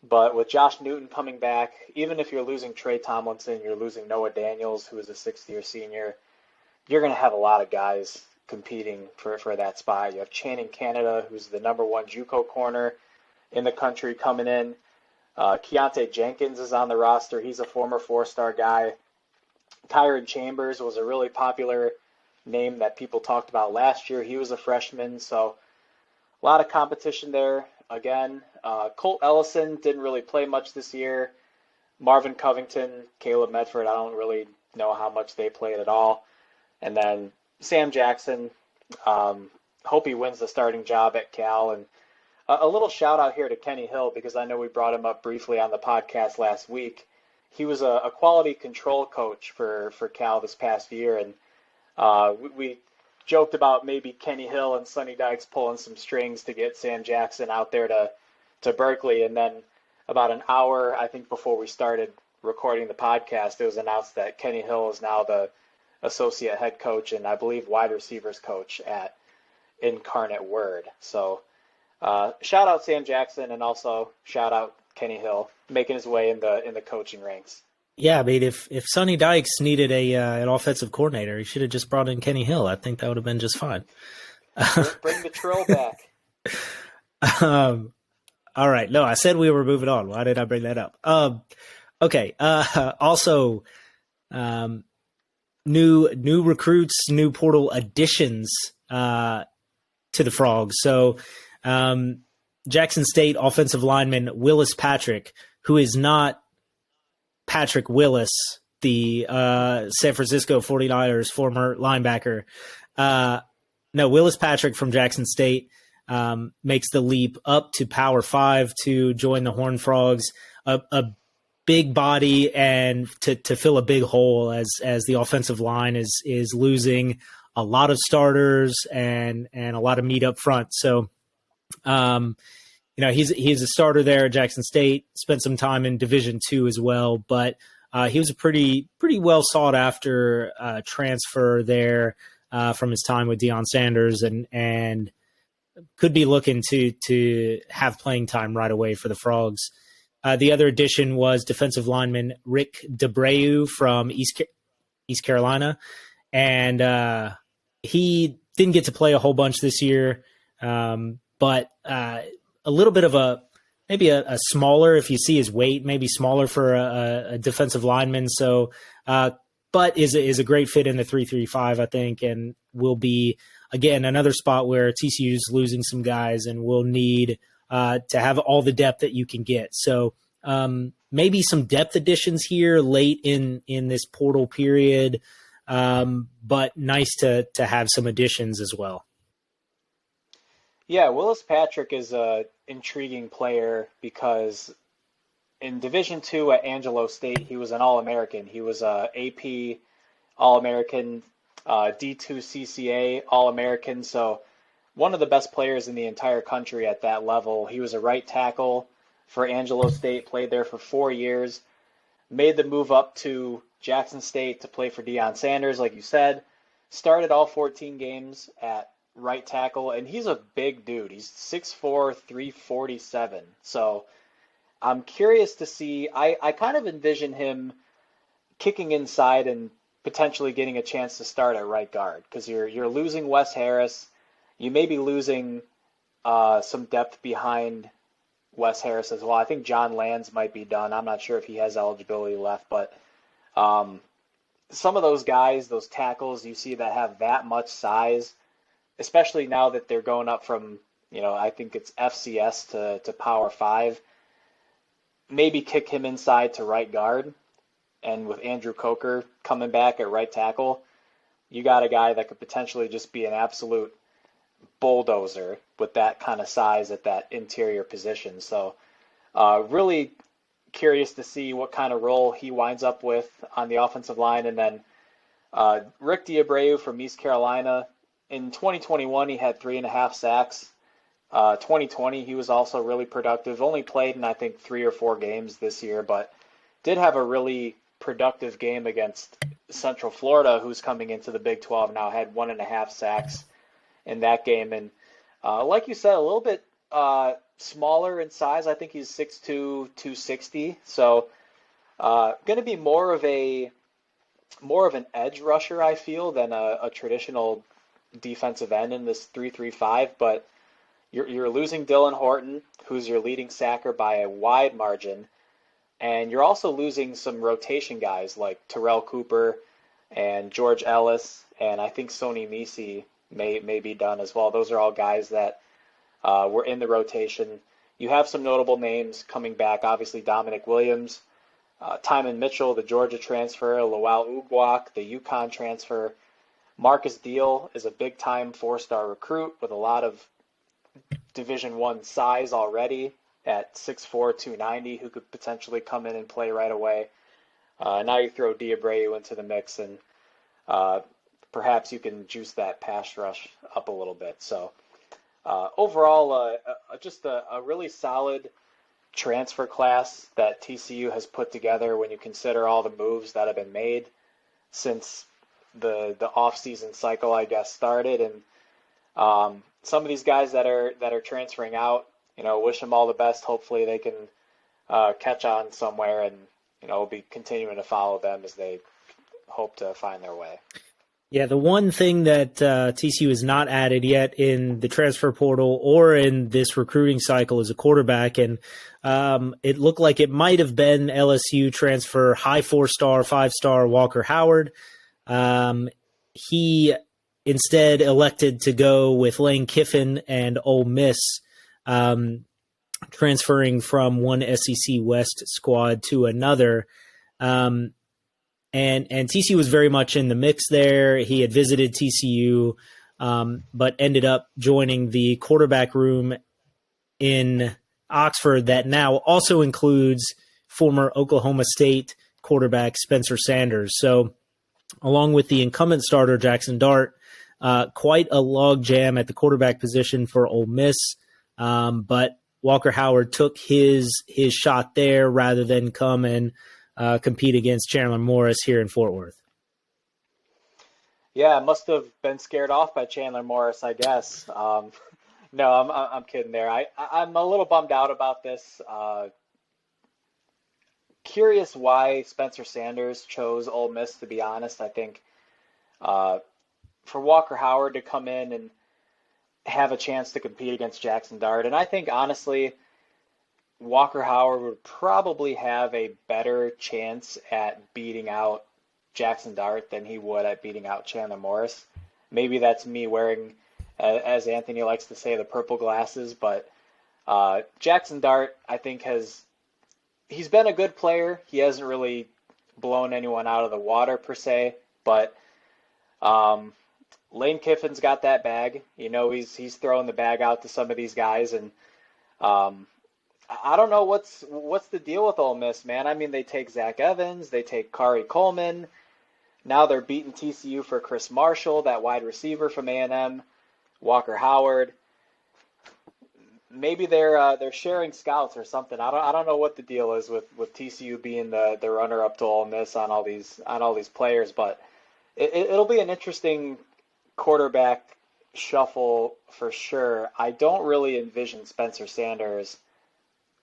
but with Josh Newton coming back, even if you're losing Trey Tomlinson, you're losing Noah Daniels, who is a sixth-year senior, you're going to have a lot of guys competing for that spot. You have Channing Canada, who's the number one JUCO corner in the country, coming in. Keontae Jenkins is on the roster. He's a former four-star guy. Kyron Chambers was a really popular name that people talked about last year. He was a freshman, so a lot of competition there. Again, Colt Ellison didn't really play much this year. Marvin Covington, Caleb Medford, I don't really know how much they played at all. And then Sam Jackson, hope he wins the starting job at Cal. And a little shout out here to Kenny Hill, because I know we brought him up briefly on the podcast last week. He was a quality control coach for Cal this past year, and we joked about maybe Kenny Hill and Sonny Dykes pulling some strings to get Sam Jackson out there to Berkeley. And then about an hour, I think, before we started recording the podcast, it was announced that Kenny Hill is now the associate head coach and I believe wide receivers coach at Incarnate Word. So shout out Sam Jackson, and also shout out Kenny Hill making his way in the coaching ranks. Yeah, I mean, if Sonny Dykes needed an offensive coordinator, he should have just brought in Kenny Hill. I think that would have been just fine. Bring the troll back. All right. No, I said we were moving on. Why did I bring that up? Okay. Also, new recruits, new portal additions to the Frogs. So Jackson State offensive lineman Willis Patrick, who is not Patrick Willis, the San Francisco 49ers former linebacker. No, Willis Patrick from Jackson State makes the leap up to Power 5 to join the Horned Frogs. A big body and to fill a big hole as the offensive line is losing a lot of starters and a lot of meat up front. So, he's a starter there at Jackson State, spent some time in Division II as well, but he was a pretty well sought after transfer there from his time with Deion Sanders and could be looking to have playing time right away for the Frogs. The other addition was defensive lineman Rick DeBreu from East Carolina, and he didn't get to play a whole bunch this year, but a little bit of maybe a smaller, if you see his weight, maybe smaller for a defensive lineman. So, but is a great fit in the 3-3-5, I think, and will be, again, another spot where TCU is losing some guys and will need to have all the depth that you can get. So maybe some depth additions here late in this portal period, but nice to have some additions as well. Yeah, Willis Patrick is an intriguing player because in Division II at Angelo State, he was an All-American. He was a AP All-American, D2 CCA All-American, so one of the best players in the entire country at that level. He was a right tackle for Angelo State, played there for 4 years, made the move up to Jackson State to play for Deion Sanders, like you said, started all 14 games at right tackle, and he's a big dude. He's 6'4", 347. So I'm curious to see. I kind of envision him kicking inside and potentially getting a chance to start at right guard because you're losing Wes Harris. You may be losing some depth behind Wes Harris as well. I think John Lands might be done. I'm not sure if he has eligibility left, but some of those guys, those tackles you see that have that much size, especially now that they're going up from, I think it's FCS to Power 5, maybe kick him inside to right guard. And with Andrew Coker coming back at right tackle, you got a guy that could potentially just be an absolute bulldozer with that kind of size at that interior position. So really curious to see what kind of role he winds up with on the offensive line. And then Rick DeAbreu from East Carolina. In 2021, he had 3.5 sacks. 2020, he was also really productive. Only played in, I think, 3 or 4 games this year, but did have a really productive game against Central Florida, who's coming into the Big 12 now, had 1.5 sacks in that game. And like you said, a little bit smaller in size. I think he's 6'2", 260. So going to be more of an edge rusher, I feel, than a traditional defensive end in this 3-3-5. But you're losing Dylan Horton, who's your leading sacker by a wide margin. And you're also losing some rotation guys like Terrell Cooper and George Ellis, and I think Sony Misi may be done as well. Those are all guys that were in the rotation. You have some notable names coming back, obviously Dominic Williams, Timon Mitchell, the Georgia transfer, Lowell Ugwak, the UConn transfer. Marcus Deal is a big-time four-star recruit with a lot of Division I size already at 6'4", 290, who could potentially come in and play right away. Now you throw Diabreu into the mix, and perhaps you can juice that pass rush up a little bit. So overall, just a really solid transfer class that TCU has put together when you consider all the moves that have been made since the off-season cycle, I guess, started. And some of these guys that are transferring out, wish them all the best. Hopefully they can catch on somewhere, and we'll be continuing to follow them as they hope to find their way. Yeah, the one thing that TCU has not added yet in the transfer portal or in this recruiting cycle is a quarterback, and it looked like it might have been LSU transfer high 4-star, 5-star Walker Howard. He instead elected to go with Lane Kiffin and Ole Miss, transferring from one SEC West squad to another. And TCU was very much in the mix there. He had visited TCU, but ended up joining the quarterback room in Oxford that now also includes former Oklahoma State quarterback Spencer Sanders. So along with the incumbent starter Jackson Dart, quite a log jam at the quarterback position for Ole Miss. But Walker Howard took his shot there rather than come and compete against Chandler Morris here in Fort Worth. Yeah, must have been scared off by Chandler Morris, I guess. No, I'm kidding there. I'm a little bummed out about this. Curious why Spencer Sanders chose Ole Miss, to be honest. I think for Walker Howard to come in and have a chance to compete against Jackson Dart, and I think honestly Walker Howard would probably have a better chance at beating out Jackson Dart than he would at beating out Chandler Morris. Maybe that's me wearing, as Anthony likes to say, the purple glasses, but Jackson Dart, I think, he's been a good player. He hasn't really blown anyone out of the water per se, but Lane Kiffin's got that bag. He's throwing the bag out to some of these guys, and I don't know what's the deal with Ole Miss, man. I mean, they take Zach Evans, they take Kari Coleman. Now they're beating TCU for Chris Marshall, that wide receiver from A&M, Walker Howard. Maybe they're sharing scouts or something. I don't know what the deal is with TCU being the runner up to Ole Miss on all these players, but it'll be an interesting quarterback shuffle for sure. I don't really envision Spencer Sanders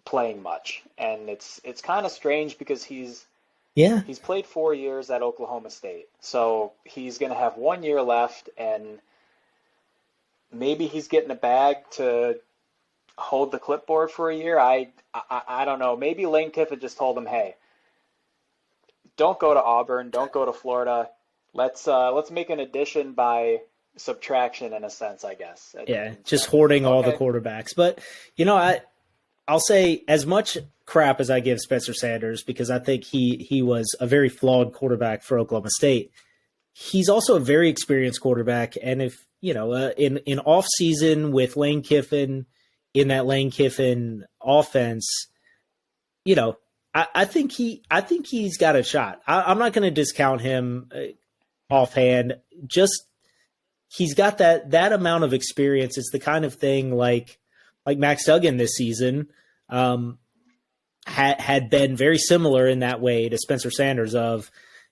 playing much, and it's kind of strange because he's played 4 years at Oklahoma State, so he's going to have 1 year left, and maybe he's getting a bag to hold the clipboard for a year. I don't know. Maybe Lane Kiffin just told him, hey, don't go to Auburn, don't go to Florida. Let's make an addition by subtraction in a sense, I guess. Yeah, just hoarding all the quarterbacks. But I'll say, as much crap as I give Spencer Sanders, because I think he was a very flawed quarterback for Oklahoma State, he's also a very experienced quarterback. And if, in off season with Lane Kiffin, in that Lane Kiffin offense, I think he's got a shot. I'm not going to discount him offhand. Just, he's got that amount of experience. It's the kind of thing like Max Duggan this season had been very similar in that way to Spencer Sanders of,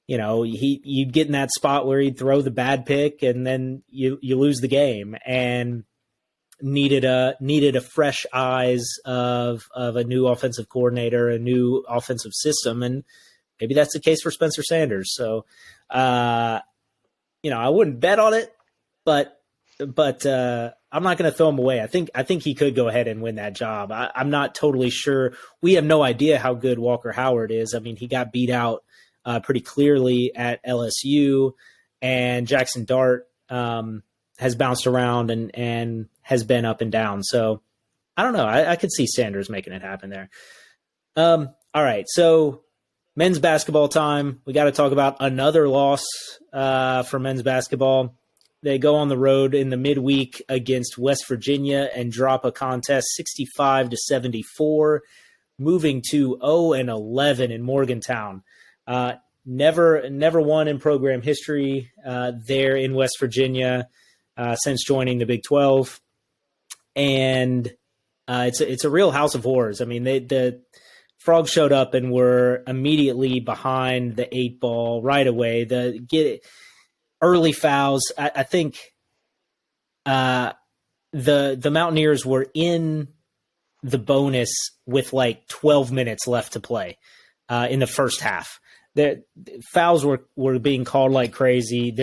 you'd get in that spot where he'd throw the bad pick and then you lose the game, and needed a fresh eyes of a new offensive coordinator, a new offensive system, and maybe that's the case for Spencer Sanders. So, I wouldn't bet on it, but I'm not going to throw him away. I think he could go ahead and win that job. I'm not totally sure. We have no idea how good Walker Howard is. I mean, he got beat out pretty clearly at LSU, and Jackson Dart has bounced around and has been up and down. So I don't know. I could see Sanders making it happen there. All right. So men's basketball time. We got to talk about another loss for men's basketball. They go on the road in the midweek against West Virginia and drop a contest 65-74, moving to 0-11 in Morgantown. Never won in program history there in West Virginia since joining the Big 12, and it's a real house of horrors. I mean, the Frogs showed up and were immediately behind the 8 ball right away. Early fouls. I think the Mountaineers were in the bonus with like 12 minutes left to play in the first half. The fouls were being called like crazy.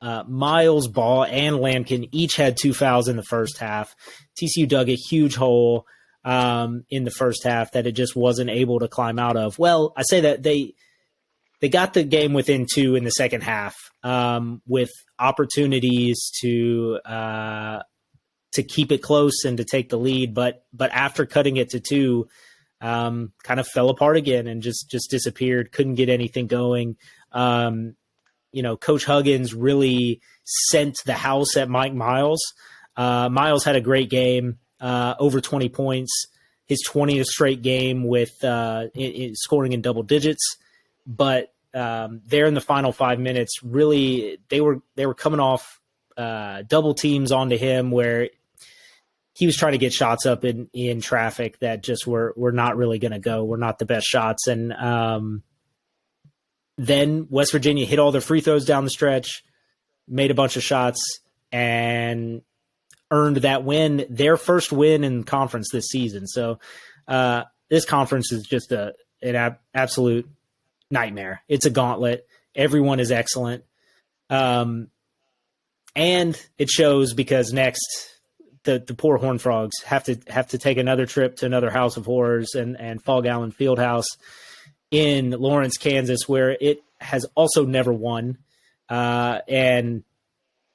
Miles, Ball, and Lampkin each had 2 fouls in the first half. TCU dug a huge hole in the first half that it just wasn't able to climb out of. Well, I say that they got the game within 2 in the second half with opportunities to keep it close and to take the lead, but after cutting it to 2, kind of fell apart again and just disappeared. Couldn't get anything going. Coach Huggins really sent the house at Mike Miles. Miles had a great game, over 20 points, his 20th straight game with scoring in double digits. But there in the final 5 minutes, really they were coming off double teams onto him where he was trying to get shots up in traffic that just were not really going to go. Were not the best shots. And then West Virginia hit all their free throws down the stretch, made a bunch of shots, and earned that win, their first win in conference this season. So this conference is just an absolute nightmare. It's a gauntlet. Everyone is excellent. And it shows because next the poor Horned Frogs have to take another trip to another house of horrors and Fog Allen Fieldhouse in Lawrence, Kansas, where it has also never won. And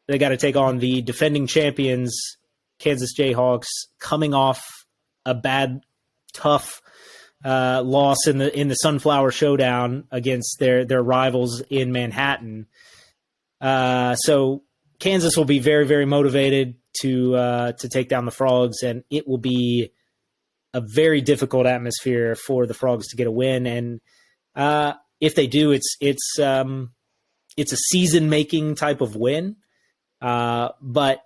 they got to take on the defending champions, Kansas Jayhawks, coming off a bad, tough loss in the Sunflower Showdown against their rivals in Manhattan. So Kansas will be very, very motivated to take down the Frogs, and it will be a very difficult atmosphere for the Frogs to get a win. And if they do, it's a season-making type of win. But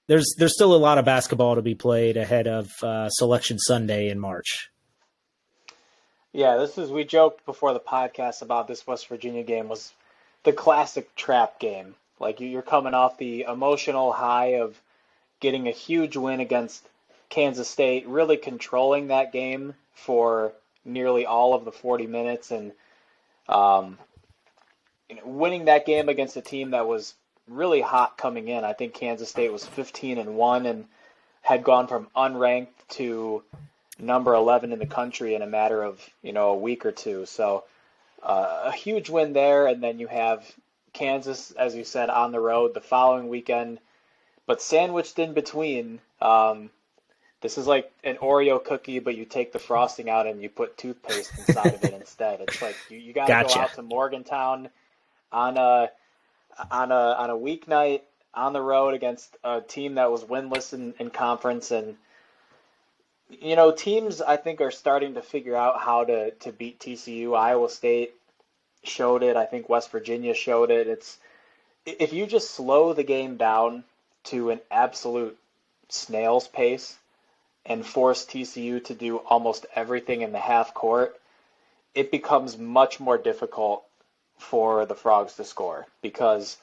there's still a lot of basketball to be played ahead of Selection Sunday in March. Yeah, we joked before the podcast about this West Virginia game was the classic trap game. Like you're coming off the emotional high of getting a huge win against Kansas State, really controlling that game for nearly all of the 40 minutes, and winning that game against a team that was really hot coming in. I think Kansas State was 15-1 and had gone from unranked to number 11 in the country in a matter of a week or two. So a huge win there, and then you have Kansas, as you said, on the road the following weekend, but sandwiched in between. This is like an Oreo cookie, but you take the frosting out and you put toothpaste inside of it instead. It's like you got to go out to Morgantown on a weeknight on the road against a team that was winless in conference. And teams I think are starting to figure out how to beat TCU. Iowa State showed it. I think West Virginia showed it. If you just slow the game down to an absolute snail's pace and force TCU to do almost everything in the half court, it becomes much more difficult for the Frogs to score because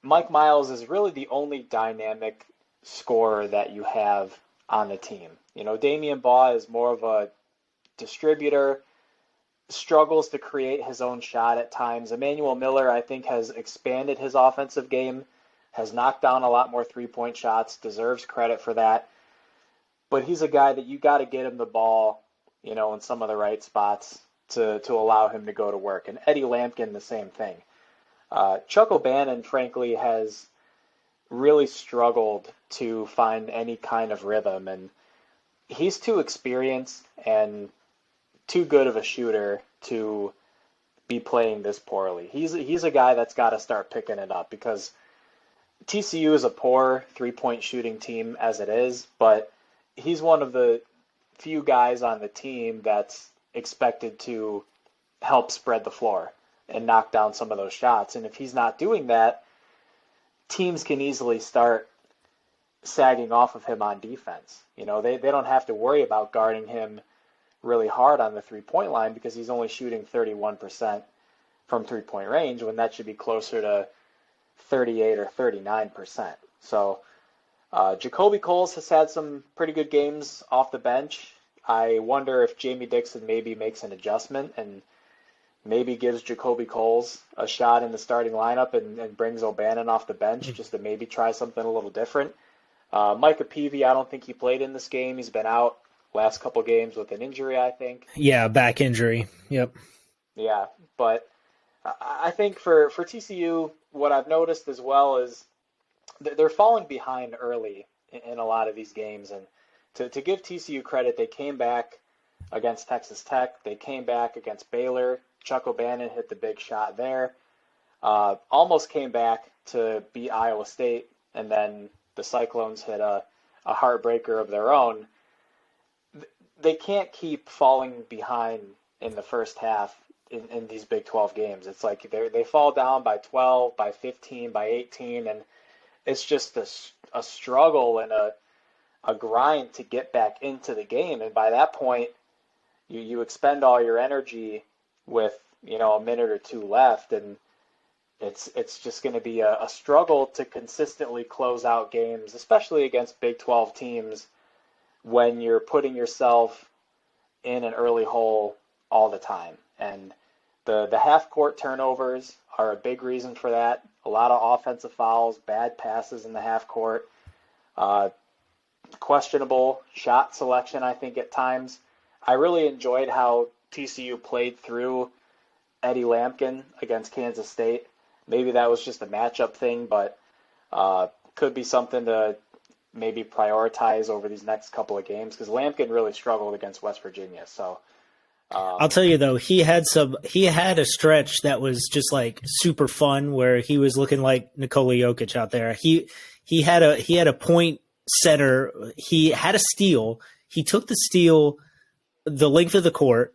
Mike Miles is really the only dynamic scorer that you have on the team. You know, Damian Baugh is more of a distributor, struggles to create his own shot at times. Emmanuel Miller, I think, has expanded his offensive game, has knocked down a lot more three-point shots, deserves credit for that. But he's a guy that you got to get him the ball, you know, in some of the right spots to allow him to go to work. And Eddie Lampkin, the same thing. Chuck O'Bannon, frankly, has really struggled to find any kind of rhythm, and he's too experienced and too good of a shooter to be playing this poorly. He's a guy that's got to start picking it up because TCU is a poor three-point shooting team as it is, but he's one of the few guys on the team that's expected to help spread the floor and knock down some of those shots. And if he's not doing that, teams can easily start sagging off of him on defense. You know, they don't have to worry about guarding him really hard on the three-point line because he's only shooting 31% from three-point range when that should be closer to 38 or 39%. So Jacoby Coles has had some pretty good games off the bench. I wonder if Jamie Dixon maybe makes an adjustment and maybe gives Jacoby Coles a shot in the starting lineup and brings O'Bannon off the bench just to maybe try something a little different. Micah Peavy, I don't think he played in this game. He's been out last couple games with an injury, I think. Yeah, back injury. Yep. Yeah, but I think for TCU, what I've noticed as well is they're falling behind early in a lot of these games. And to give TCU credit, they came back against Texas Tech. They came back against Baylor. Chuck O'Bannon hit the big shot there. Almost came back to beat Iowa State, and then the Cyclones hit a heartbreaker of their own. They can't keep falling behind in the first half in these Big 12 games. It's like they fall down by 12, by 15, by 18, and it's just a struggle and a grind to get back into the game. And by that point, you expend all your energy with, you know, a minute or two left, and it's just going to be a struggle to consistently close out games, especially against Big 12 teams, when you're putting yourself in an early hole all the time. And the half-court turnovers are a big reason for that. A lot of offensive fouls, bad passes in the half-court, questionable shot selection, I think, at times. I really enjoyed how TCU played through Eddie Lampkin against Kansas State. Maybe that was just a matchup thing, but could be something to maybe prioritize over these next couple of games because Lampkin really struggled against West Virginia. So I'll tell you though, he had a stretch that was just like super fun where he was looking like Nikola Jokic out there. He had a point setter. He had a steal. He took the steal the length of the court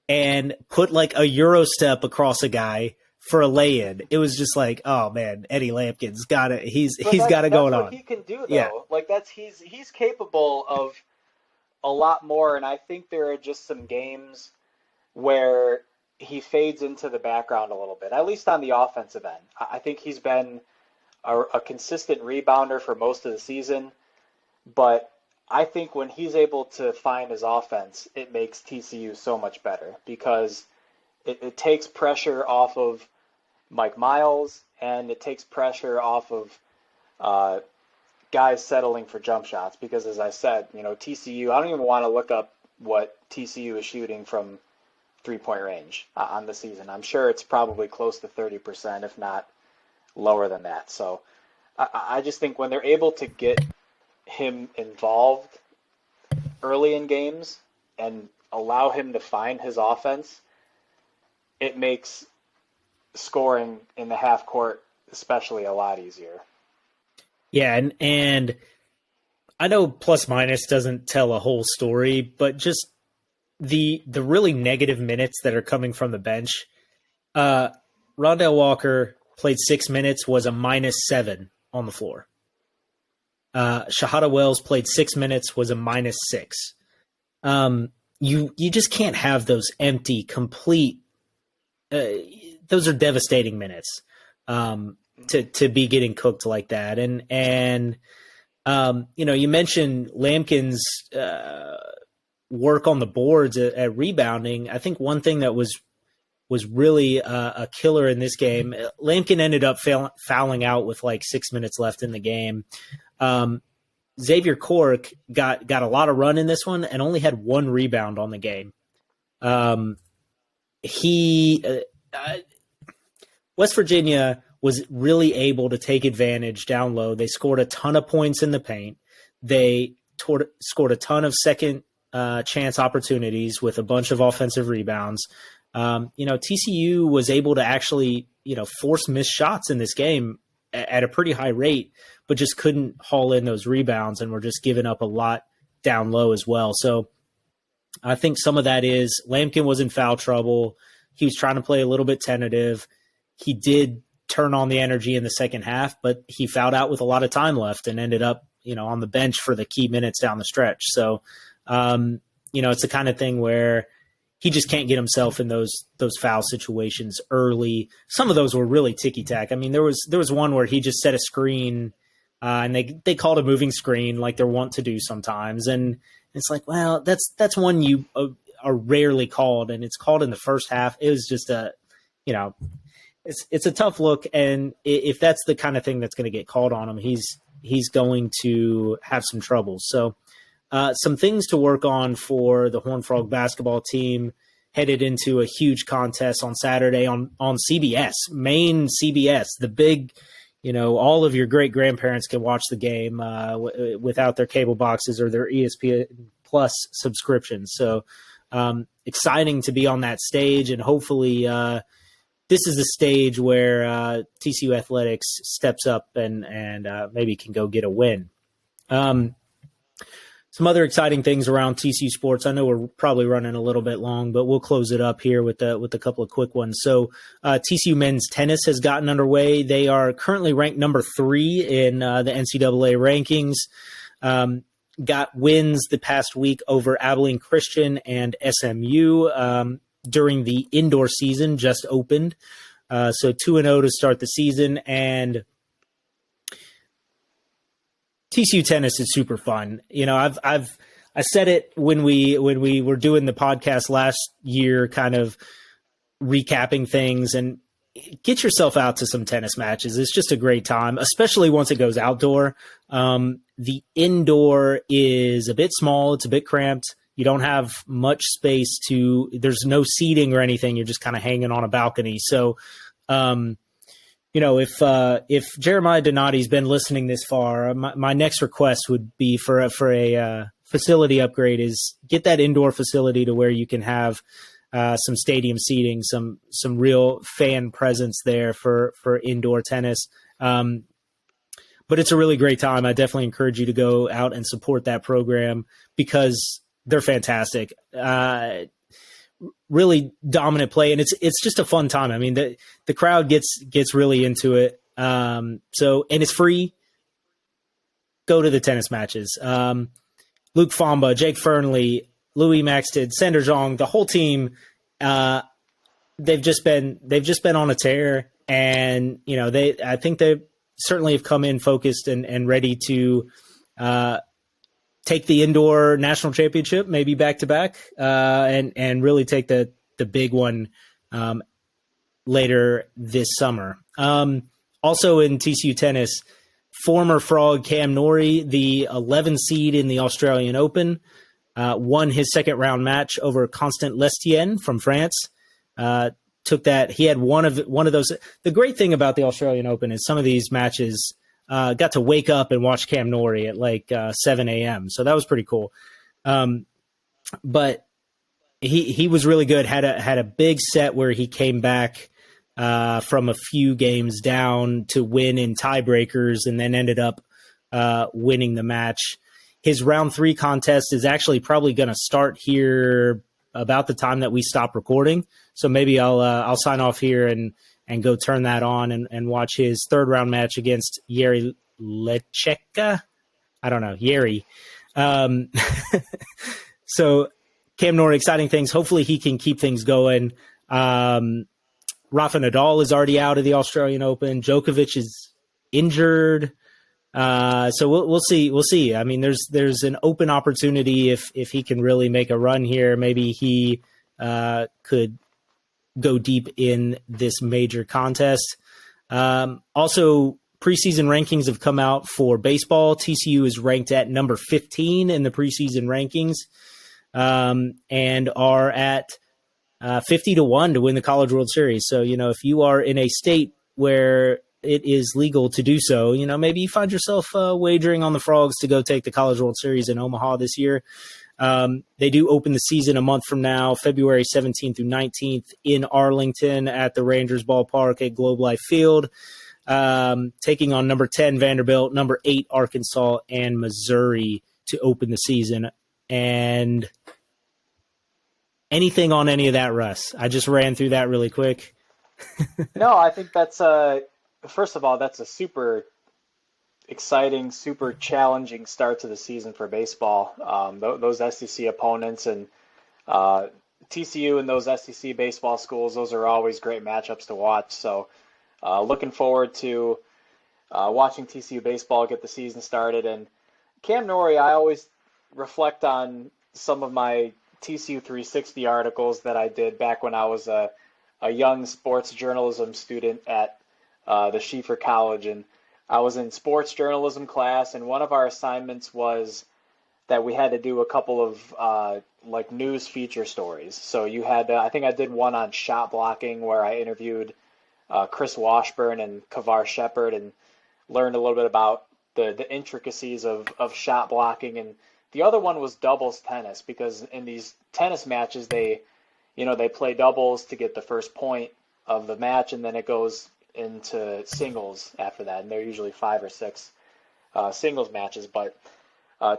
and put like a Euro step across a guy for a lay-in. It was just like, oh man, Eddie Lampkin's got it. He's got it going on. That's what he can do, though. Yeah. Like he's capable of a lot more, and I think there are just some games where he fades into the background a little bit, at least on the offensive end. I think he's been a consistent rebounder for most of the season, but I think when he's able to find his offense, it makes TCU so much better because it takes pressure off of Mike Miles, and it takes pressure off of guys settling for jump shots because, as I said, you know, TCU, I don't even want to look up what TCU is shooting from three-point range on the season. I'm sure it's probably close to 30%, if not lower than that. So I just think when they're able to get him involved early in games and allow him to find his offense, it makes scoring in the half court especially a lot easier. Yeah, and I know plus minus doesn't tell a whole story, but just the really negative minutes that are coming from the bench. Rondell Walker played 6 minutes, was a -7 on the floor. Shahada Wells played 6 minutes, was a -6. You just can't have those empty, complete those are devastating minutes to be getting cooked like that. And you mentioned Lampkin's work on the boards at rebounding. I think one thing that was really a killer in this game. Lampkin ended up fouling out with like 6 minutes left in the game. Xavier Cork got a lot of run in this one and only had one rebound on the game. West Virginia was really able to take advantage down low. They scored a ton of points in the paint. They scored a ton of second chance opportunities with a bunch of offensive rebounds. TCU was able to actually, force missed shots in this game at a pretty high rate, but just couldn't haul in those rebounds and were just giving up a lot down low as well. So I think some of that is Lampkin was in foul trouble. He was trying to play a little bit tentative. He did turn on the energy in the second half, but he fouled out with a lot of time left and ended up, on the bench for the key minutes down the stretch. So, it's the kind of thing where he just can't get himself in those foul situations early. Some of those were really ticky-tack. I mean, there was one where he just set a screen, and they called a moving screen like they're wont to do sometimes. And it's like, well, that's one you are rarely called, and it's called in the first half. It was just it's a tough look, and if that's the kind of thing that's going to get called on him, he's going to have some trouble. So some things to work on for the Horned Frog basketball team headed into a huge contest on Saturday on CBS, main CBS, the big, all of your great-grandparents can watch the game without their cable boxes or their ESPN Plus subscriptions. So exciting to be on that stage, and hopefully this is the stage where TCU Athletics steps up and maybe can go get a win. Some other exciting things around TCU sports. I know we're probably running a little bit long, but we'll close it up here with a couple of quick ones. So TCU men's tennis has gotten underway. They are currently ranked number 3 in the NCAA rankings. Got wins the past week over Abilene Christian and SMU during the indoor season just opened. So 2-0 to start the season, and TCU tennis is super fun. I said it when we were doing the podcast last year, kind of recapping things, and get yourself out to some tennis matches. It's just a great time, especially once it goes outdoor. The indoor is a bit small. It's a bit cramped. You don't have much space there's no seating or anything. You're just kind of hanging on a balcony. So, if Jeremiah Donati's been listening this far, my next request would be for a facility upgrade is get that indoor facility to where you can have some stadium seating, some real fan presence there for indoor tennis. But it's a really great time. I definitely encourage you to go out and support that program because they're fantastic. Really dominant play, and it's just a fun time. I mean, the crowd gets really into it. And it's free. Go to the tennis matches. Luke Famba, Jake Fernley, Louis Maxted, Sander Zhang, the whole team. They've just been on a tear, and I think they certainly have come in focused and ready to take the indoor national championship, maybe back to back, and really take the big one later this summer. Also in TCU tennis, former Frog Cam Norrie, the 11 seed in the Australian Open, won his second round match over Constant Lestienne from France. Took that. He had one of those. The great thing about the Australian Open is some of these matches got to wake up and watch Cam Norrie at like 7 a.m. So that was pretty cool. But he was really good. Had a big set where he came back from a few games down to win in tiebreakers, and then ended up winning the match. His round 3 contest is actually probably going to start here about the time that we stop recording. So maybe I'll sign off here and go turn that on and watch his third round match against Yeri Lecheka. I don't know, Yeri. So Cam Norrie, exciting things. Hopefully he can keep things going. Rafa Nadal is already out of the Australian Open. Djokovic is injured. So we'll see. We'll see. I mean, there's an open opportunity if he can really make a run here. Maybe he could go deep in this major contest. Also, preseason rankings have come out for baseball. TCU is ranked at number 15 in the preseason rankings, and are at 50-1 to win the College World Series. So, if you are in a state where it is legal to do so, maybe you find yourself wagering on the Frogs to go take the College World Series in Omaha this year. They do open the season a month from now, February 17th through 19th in Arlington at the Rangers ballpark at Globe Life Field, taking on number 10 Vanderbilt, number 8 Arkansas, and Missouri to open the season. And anything on any of that, Russ? I just ran through that really quick. No, I think that's first of all, that's a super exciting, super challenging start to the season for baseball. Those SEC opponents and TCU and those SEC baseball schools, those are always great matchups to watch. So looking forward to watching TCU baseball get the season started. And Cam Norrie, I always reflect on some of my TCU 360 articles that I did back when I was a young sports journalism student at the Schieffer College, and I was in sports journalism class, and one of our assignments was that we had to do a couple of like news feature stories. So you had, I think I did one on shot blocking where I interviewed Chris Washburn and Kavar Shepard and learned a little bit about the intricacies of shot blocking. And the other one was doubles tennis, because in these tennis matches, they play doubles to get the first point of the match, and then it goes into singles after that, and they're usually 5 or 6 singles matches. But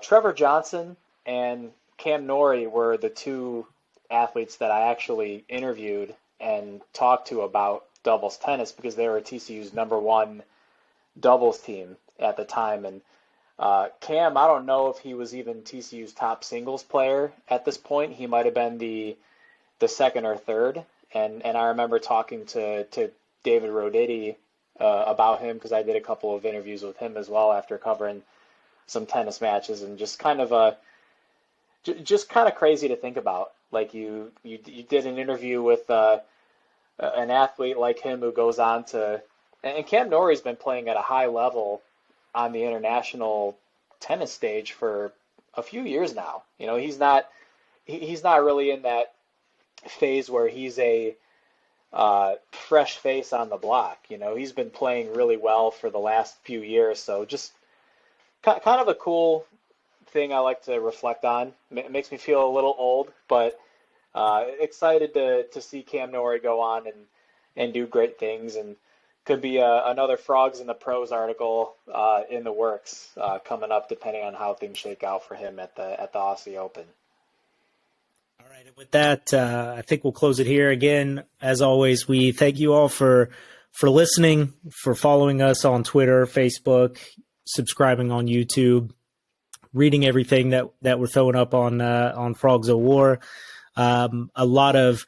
Trevor Johnson and Cam Norrie were the 2 athletes that I actually interviewed and talked to about doubles tennis, because they were TCU's number 1 doubles team at the time. And Cam, I don't know if he was even TCU's top singles player at this point. He might have been the second or third. And I remember talking to David Roditi about him, because I did a couple of interviews with him as well after covering some tennis matches, and just kind of crazy to think about. Like you did an interview with an athlete like him who goes on to, and Cam Norrie's been playing at a high level on the international tennis stage for a few years now. He's not really in that phase where he's a fresh face on the block. He's been playing really well for the last few years. So just kind of a cool thing I like to reflect on. It makes me feel a little old, but excited to see Cam Norrie go on and do great things, and could be another Frogs in the Pros article in the works coming up, depending on how things shake out for him at the Aussie Open. All right, and with that, I think we'll close it here. Again, as always, we thank you all for listening, for following us on Twitter, Facebook, subscribing on YouTube, reading everything that we're throwing up on Frogs of War. A lot of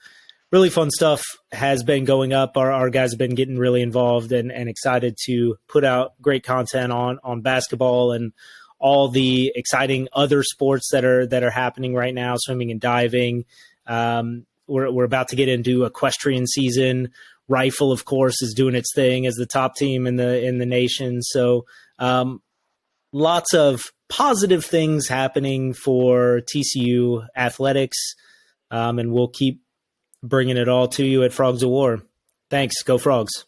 really fun stuff has been going up. Our guys have been getting really involved and excited to put out great content on basketball and all the exciting other sports that are happening right now, swimming and diving. We're about to get into equestrian season. Rifle, of course, is doing its thing as the top team in the nation. So lots of positive things happening for TCU athletics, and we'll keep bringing it all to you at Frogs of War. Thanks. Go Frogs.